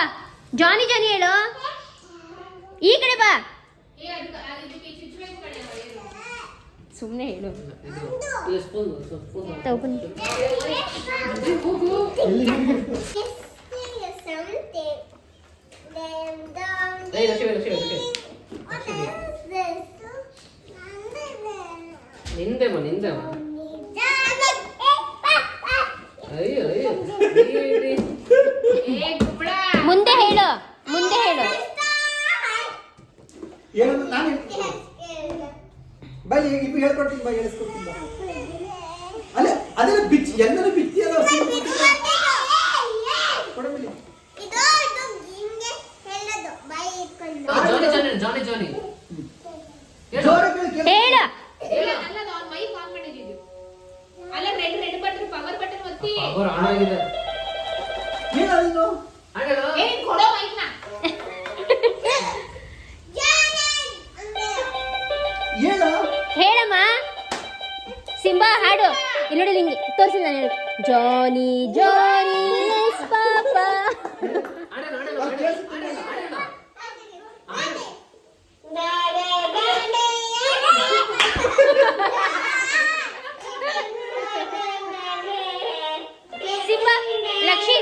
ಜಾನಿ ಹೇಳು, ಈ ಕಡೆ ಬಾ. ಇದಕ್ಕೆ ಚುಚ್ಚಬೇಕು ಕಣೆ ಅವಳು. ಸುಮ್ಮನೆ ಹೇಳು. ಇದು ಸ್ಪೂನ್ ತಗೊಂಡು ನಿಂದೆಮ್ಮ ಅಯ್ಯೋ ಮುಂದೆ ಹೇಳು. ಏನು ನಾನು ಬೈ ಇಬ್ಬರು ಹೇಳ್ಕೊಡ್ತೀನಿ, ಬೈ ಹೇಳಿಸ್ಕೊಡ್ತೀನಿ. ಅಲ್ಲ ಅದೆಲ್ಲ ಬಿಚ್ಚಿ ಎಲ್ಲರೂ ಬಿಚ್ಚಿ ಅಲ್ಲ ಕೊಡಬಿಡಿ. ಜಾನಿ ಹೇಳು. ಅಲ್ಲ ಅವ್ನ ಮೈಕ್ ಆನ್ ಮಾಡಿದ್ದು. ಅಲ್ಲ ರೆಡ್ ಬಟನ್ ಪವರ್ ಬಟನ್ ಒತ್ತಿ. ಪವರ್ ಆನ್ ಆಗಿದೆ. ಏನದು ಆಡಾಡು. ಕೊಡೋ ಮೈಕ್ನ. ಏನು ಹೇಳಮ್ಮ ಸಿಂಬಾ ಹಾಡು. ಇಲ್ಲಿ ನೋಡಿ, ನಿಂಗೆ ತೋರಿಸಿದ ನಾನು. ಹೇಳು, ಜಾನಿ ಲೆಸ್ ಪಾಪ. ಸಿಂಬಾ ಲಕ್ಷಿ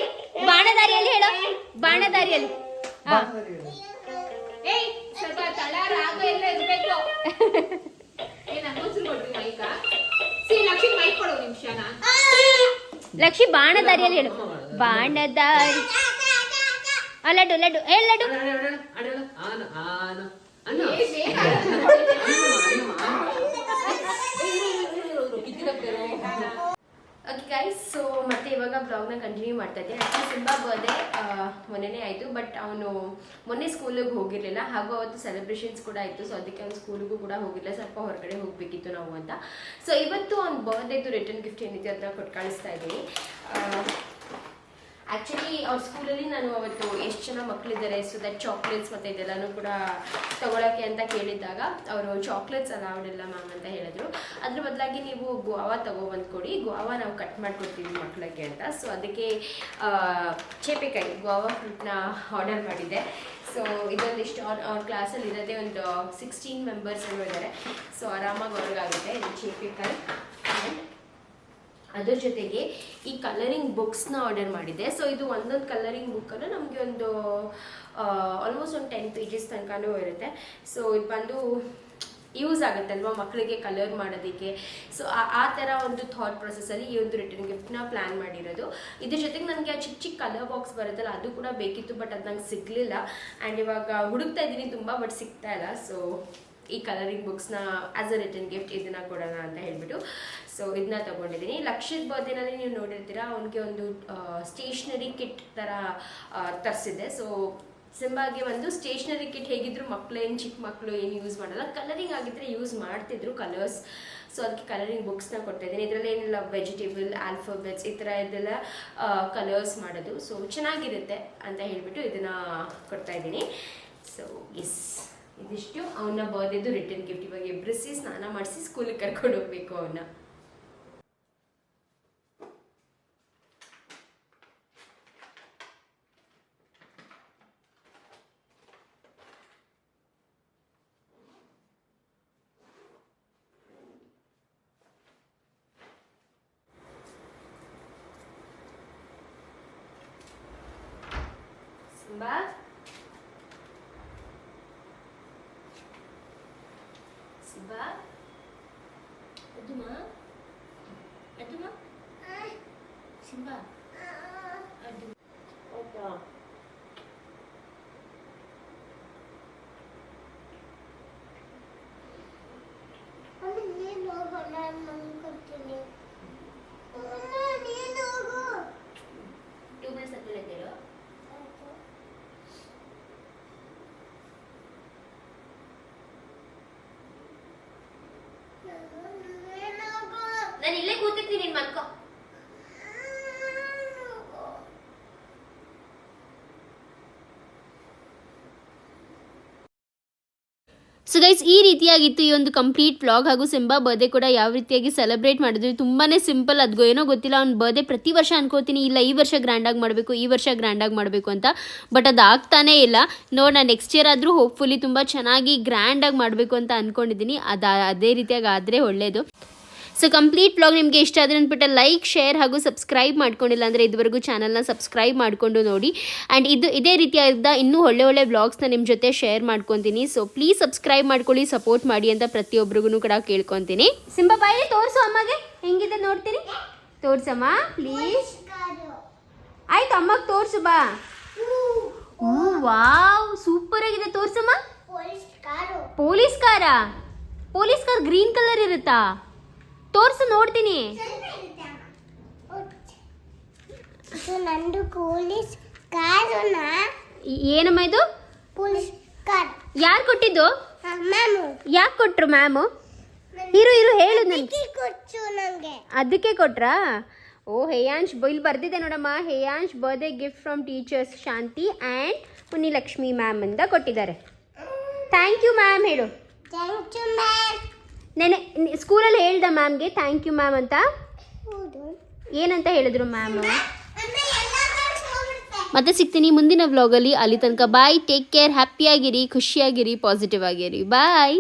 ಬಾಣದಾರಿಯಲ್ಲಿ ಹೇಳು, ಬಾಣದಾರಿಯಲ್ಲಿ. ಹಾ, ಏಯ್ ಸ್ವಲ್ಪ ತಳ ರಾಗ ಎಲ್ಲ ಇರ್ಬೇಕು. ನಂಗೋಸ್ಕರ ಕೊಡ್ರಿ ಮೈಕ. ಲಕ್ಷ್ಮಿ ಮೈಕ್ ಕೊಡೋ ನಿಮಿಷನ. ಲಕ್ಷಿ ಬಾಣದಾರಿಯಲ್ಲಿ ಹೇಳು, ಬಾಣದಾರಿ. ಲಡ್ಡು ಹೇಳು, ಲಡ್ಡು. ಓಕೆ ಗೈಸ್, ಸೊ ಮತ್ತೆ ಇವಾಗ ಬ್ಲಾಗ್ನ ಕಂಟಿನ್ಯೂ ಮಾಡ್ತಾ ಇದ್ದೀನಿ. ಆ್ಯಕ್ಚುಲಿ ಸಿಂಬಾ ಬರ್ಡೇ ಮೊನ್ನೆನೇ ಆಯಿತು, ಬಟ್ ಅವನು ಮೊನ್ನೆ ಸ್ಕೂಲಿಗೆ ಹೋಗಿರಲಿಲ್ಲ, ಹಾಗೂ ಅವತ್ತು ಸೆಲೆಬ್ರೇಷನ್ಸ್ ಕೂಡ ಇತ್ತು. ಸೊ ಅದಕ್ಕೆ ಅವ್ನು ಸ್ಕೂಲಿಗೂ ಕೂಡ ಹೋಗಿಲ್ಲ, ಸ್ವಲ್ಪ ಹೊರಗಡೆ ಹೋಗಬೇಕಿತ್ತು ನಾವು ಅಂತ. ಸೊ ಇವತ್ತು ಅವ್ನ ಬರ್ಡೇದು ರಿಟರ್ನ್ ಗಿಫ್ಟ್ ಏನಿದೆ ಅದನ್ನ ಕೊಟ್ಟು ಕಳಿಸ್ತಾ ಇದ್ದೀನಿ. ಆ್ಯಕ್ಚುಲಿ ಅವ್ರ ಸ್ಕೂಲಲ್ಲಿ ನಾನು ಅವತ್ತು ಎಷ್ಟು ಜನ ಮಕ್ಕಳಿದ್ದಾರೆ ಸೊ ದಟ್ ಚಾಕ್ಲೇಟ್ಸ್ ಮತ್ತು ಇದೆಲ್ಲನೂ ಕೂಡ ತೊಗೊಳಕ್ಕೆ ಅಂತ ಕೇಳಿದ್ದಾಗ ಅವರು ಚಾಕ್ಲೇಟ್ಸ್ ಅಲೌಡ್ ಇಲ್ಲ ಮ್ಯಾಮ್ ಅಂತ ಹೇಳಿದ್ರು. ಅದ್ರ ಬದಲಾಗಿ ನೀವು ಗುವಾವಾ ತೊಗೊಬಂದ್ಕೊಡಿ, ಗುವಾವಾ ನಾವು ಕಟ್ ಮಾಡಿಕೊಡ್ತೀವಿ ಮಕ್ಕಳಿಗೆ ಅಂತ. ಸೊ ಅದಕ್ಕೆ ಚೇಪೆಕಾಯಿ ಗುವಾವಾ ಫ್ರೂಟ್ನ ಆರ್ಡರ್ ಮಾಡಿದ್ದೆ. ಸೊ ಇದೊಂದಿಷ್ಟು ಅವ್ರ ಕ್ಲಾಸಲ್ಲಿ ಇರೋದೇ ಒಂದು 16 ಮೆಂಬರ್ಸ್ ಇದ್ದಾರೆ. ಸೊ ಆರಾಮಾಗಿ ಅವ್ರಿಗಾಗುತ್ತೆ. ಇದು ಚೇಪೆಕಾಯಿ ಆ್ಯಂಡ್ ಅದ್ರ ಜೊತೆಗೆ ಈ ಕಲರಿಂಗ್ ಬುಕ್ಸ್ನ ಆರ್ಡರ್ ಮಾಡಿದ್ದೆ. ಸೊ ಇದು ಒಂದೊಂದು ಕಲರಿಂಗ್ ಬುಕ್ಕನ್ನು ನಮಗೆ ಒಂದು ಆಲ್ಮೋಸ್ಟ್ ಒಂದು 10 ಪೇಜಸ್ ತನಕನೂ ಇರುತ್ತೆ. ಸೊ ಇದು ಬಂದು ಯೂಸ್ ಆಗುತ್ತೆ ಅಲ್ವಾ ಮಕ್ಕಳಿಗೆ ಕಲರ್ ಮಾಡೋದಕ್ಕೆ. ಸೊ ಆ ಥರ ಒಂದು ಥಾಟ್ ಪ್ರೊಸೆಸಲ್ಲಿ ಈ ಒಂದು ರಿಟರ್ನ್ ಗಿಫ್ಟ್ನ ಪ್ಲ್ಯಾನ್ ಮಾಡಿರೋದು. ಇದ್ರ ಜೊತೆಗೆ ನನಗೆ ಆ ಚಿಕ್ಕ ಚಿಕ್ಕ ಕಲರ್ ಬಾಕ್ಸ್ ಬರುತ್ತಲ್ಲ ಅದು ಕೂಡ ಬೇಕಿತ್ತು, ಬಟ್ ಅದು ನಂಗೆ ಸಿಗಲಿಲ್ಲ. ಆ್ಯಂಡ್ ಇವಾಗ ಹುಡುಕ್ತಾ ಇದ್ದೀನಿ ತುಂಬ, ಬಟ್ ಸಿಗ್ತಾ ಇಲ್ಲ. ಸೊ ಈ ಕಲರಿಂಗ್ ಬುಕ್ಸ್ನ ಆ್ಯಸ್ ಅ ರಿಟರ್ನ್ ಗಿಫ್ಟ್ ಇದನ್ನು ಕೊಡೋಣ ಅಂತ ಹೇಳ್ಬಿಟ್ಟು ಸೊ ಇದನ್ನ ತೊಗೊಂಡಿದ್ದೀನಿ. ಲಕ್ಷದ ಬರ್ತ್ಡೇನಲ್ಲಿ ನೀವು ನೋಡಿರ್ತೀರಾ, ಅವನಿಗೆ ಒಂದು ಸ್ಟೇಷ್ನರಿ ಕಿಟ್ ಥರ ತರಿಸಿದ್ದೆ. ಸೊ ಸಿಂಬಾಗೆ ಒಂದು ಸ್ಟೇಷ್ನರಿ ಕಿಟ್ ಹೇಗಿದ್ರು ಮಕ್ಕಳೇನು ಚಿಕ್ಕ ಮಕ್ಕಳು ಏನು ಯೂಸ್ ಮಾಡಲ್ಲ, ಕಲರಿಂಗ್ ಆಗಿದ್ದರೆ ಯೂಸ್ ಮಾಡ್ತಿದ್ರು ಕಲರ್ಸ್. ಸೊ ಅದಕ್ಕೆ ಕಲರಿಂಗ್ ಬುಕ್ಸ್ನ ಕೊಡ್ತಾಯಿದ್ದೀನಿ. ಇದರಲ್ಲಿ ಏನಿಲ್ಲ ವೆಜಿಟೇಬಲ್, ಆಲ್ಫಾಬೆಟ್ಸ್ ಈ ಥರ ಇದೆಲ್ಲ ಕಲರ್ಸ್ ಮಾಡೋದು. ಸೊ ಚೆನ್ನಾಗಿರುತ್ತೆ ಅಂತ ಹೇಳಿಬಿಟ್ಟು ಇದನ್ನು ಕೊಡ್ತಾಯಿದ್ದೀನಿ. ಸೊ ಇದಿಷ್ಟು ಅವನ ಬರ್ಡೇದು ರಿಟರ್ನ್ ಗಿಫ್ಟ್. ಇವಾಗ ಎಬ್ರಿಸಿ ಸ್ನಾನ ಮಾಡಿಸಿ ಸ್ಕೂಲಿಗೆ ಕರ್ಕೊಂಡು ಹೋಗ್ಬೇಕು ಅವನ್ನ. ಸಿಂಬಾ ಸಿಂಬಾ ಅದುಮಾ ಅದುಮಾ ಸಿಂಬಾ ಅದು ಓಕೆ. ಟ್ಯೂಬ್ಲೆಸ್ ಹತ್ತಿರ ಇದ್ದೀರೋ ನಾನು ಇಲ್ಲೇ ಕೂತಿರ್ತೀನಿ, ನೀನು ಮಲ್ಕೋ. ಸೊ ಗೈಸ್ ಈ ರೀತಿಯಾಗಿತ್ತು ಈ ಒಂದು ಕಂಪ್ಲೀಟ್ ವ್ಲಾಗ್. ಹಾಗೂ ಸಿಂಬಾ ಬರ್ಡೇ ಕೂಡ ಯಾವ ರೀತಿಯಾಗಿ ಸೆಲೆಬ್ರೇಟ್ ಮಾಡಿದ್ವಿ, ತುಂಬಾ ಸಿಂಪಲ್. ಅದು ಏನೋ ಗೊತ್ತಿಲ್ಲ, ಅವ್ನ ಬರ್ಡೇ ಪ್ರತಿ ವರ್ಷ ಅನ್ಕೋತೀನಿ ಇಲ್ಲ ಈ ವರ್ಷ ಗ್ರ್ಯಾಂಡಾಗಿ ಮಾಡಬೇಕು, ಈ ವರ್ಷ ಗ್ರ್ಯಾಂಡಾಗಿ ಮಾಡಬೇಕು ಅಂತ. ಬಟ್ ಅದು ಆಗ್ತಾನೇ ಇಲ್ಲ. ನೋಡೋಣ ನೆಕ್ಸ್ಟ್ ಇಯರ್ ಆದರೂ ಹೋಪ್ಫುಲಿ ತುಂಬ ಚೆನ್ನಾಗಿ ಗ್ರ್ಯಾಂಡಾಗಿ ಮಾಡಬೇಕು ಅಂತ ಅಂದ್ಕೊಂಡಿದ್ದೀನಿ. ಅದೇ ರೀತಿಯಾಗಿ ಆದರೆ ಒಳ್ಳೆಯದು. ಸೊ ಕಂಪ್ಲೀಟ್ ವ್ಲಾಗ್ ನಿಮಗೆ ಇಷ್ಟ ಆದರೆ ಅಂದ್ಬಿಟ್ಟು ಲೈಕ್, ಶೇರ್ ಹಾಗೂ ಸಬ್ಸ್ಕ್ರೈಬ್ ಮಾಡ್ಕೊಂಡಿಲ್ಲ ಅಂದರೆ ಇದುವರೆಗೂ ಚಾನಲ್ನ ಸಬ್ಸ್ಕ್ರೈಬ್ ಮಾಡಿಕೊಂಡು ನೋಡಿ. ಆ್ಯಂಡ್ ಇದೇ ರೀತಿಯಾದ ಇನ್ನೂ ಒಳ್ಳೆ ವ್ಲಾಗ್ಸ್ನ ನಿಮ್ಮ ಜೊತೆ ಶೇರ್ ಮಾಡ್ಕೊತೀನಿ. ಸೊ ಪ್ಲೀಸ್ ಸಬ್ಸ್ಕ್ರೈಬ್ ಮಾಡ್ಕೊಳ್ಳಿ, ಸಪೋರ್ಟ್ ಮಾಡಿ ಅಂತ ಪ್ರತಿಯೊಬ್ಬರಿಗೂ ಕೂಡ ಕೇಳ್ಕೊತೀನಿ. ಸಿಂಬಾ ಬಾಯಿ ತೋರಿಸು ಅಮ್ಮಗೆ ಹೆಂಗಿದೆ ನೋಡ್ತೀನಿ. ತೋರ್ಸಮ್ಮ ಪ್ಲೀಸ್. ಆಯ್ತು ಅಮ್ಮಗೆ ತೋರಿಸು ಬಾ. ವಾವ್ ಸೂಪರ್ ಆಗಿದೆ, ತೋರ್ಸಮ್ಮ. ಪೊಲೀಸ್ ಕಾರಾ? ಪೊಲೀಸ್ ಕಾರ್ ಗ್ರೀನ್ ಕಲರ್ ಇರುತ್ತಾ? ತೋರ್ಸು ನೋಡ್ತೀನಿ. ನಂದು ಪೊಲೀಸ್ ಕಾರಣ. ಏನಮ್ಮ ಇದು? Police car. ಯಾರು ಕೊಟ್ಟಿದ್ದು? ಮ್ಯಾಮ್. ಯಾಕೆ ಕೊಟ್ರು ಮ್ಯಾಮು? ಇರು ಹೇಳು ನನಗೆ. ನಂಗೆ ಅದಕ್ಕೆ ಕೊಟ್ರಾ? ಓ ಹೇಯಾಂಶ್ ಇಲ್ಲಿ ಬರ್ದಿದೆ ನೋಡಮ್ಮ. Heyansh birthday gift from teachers Shanti and Munilakshmi ma'am ಅಂತ ಕೊಟ್ಟಿದ್ದಾರೆ. ಥ್ಯಾಂಕ್ ಯು ಮ್ಯಾಮ್ ಹೇಳು. Thank you ma'am. ನೆನೆ ಸ್ಕೂಲಲ್ಲಿ ಹೇಳ್ದ ಮ್ಯಾಮ್ಗೆ ಥ್ಯಾಂಕ್ ಯು ಮ್ಯಾಮ್ ಅಂತ? ಹೌದು. ಏನಂತ ಹೇಳಿದ್ರು ಮ್ಯಾಮು? ಮತ್ತೆ ಸಿಗ್ತೀನಿ ಮುಂದಿನ ವ್ಲಾಗಲ್ಲಿ. ಅಲ್ಲಿ ತನಕ ಬಾಯ್, ಟೇಕ್ ಕೇರ್, ಹ್ಯಾಪಿಯಾಗಿರಿ, ಖುಷಿಯಾಗಿರಿ, ಪಾಸಿಟಿವ್ ಆಗಿರಿ. ಬಾಯ್.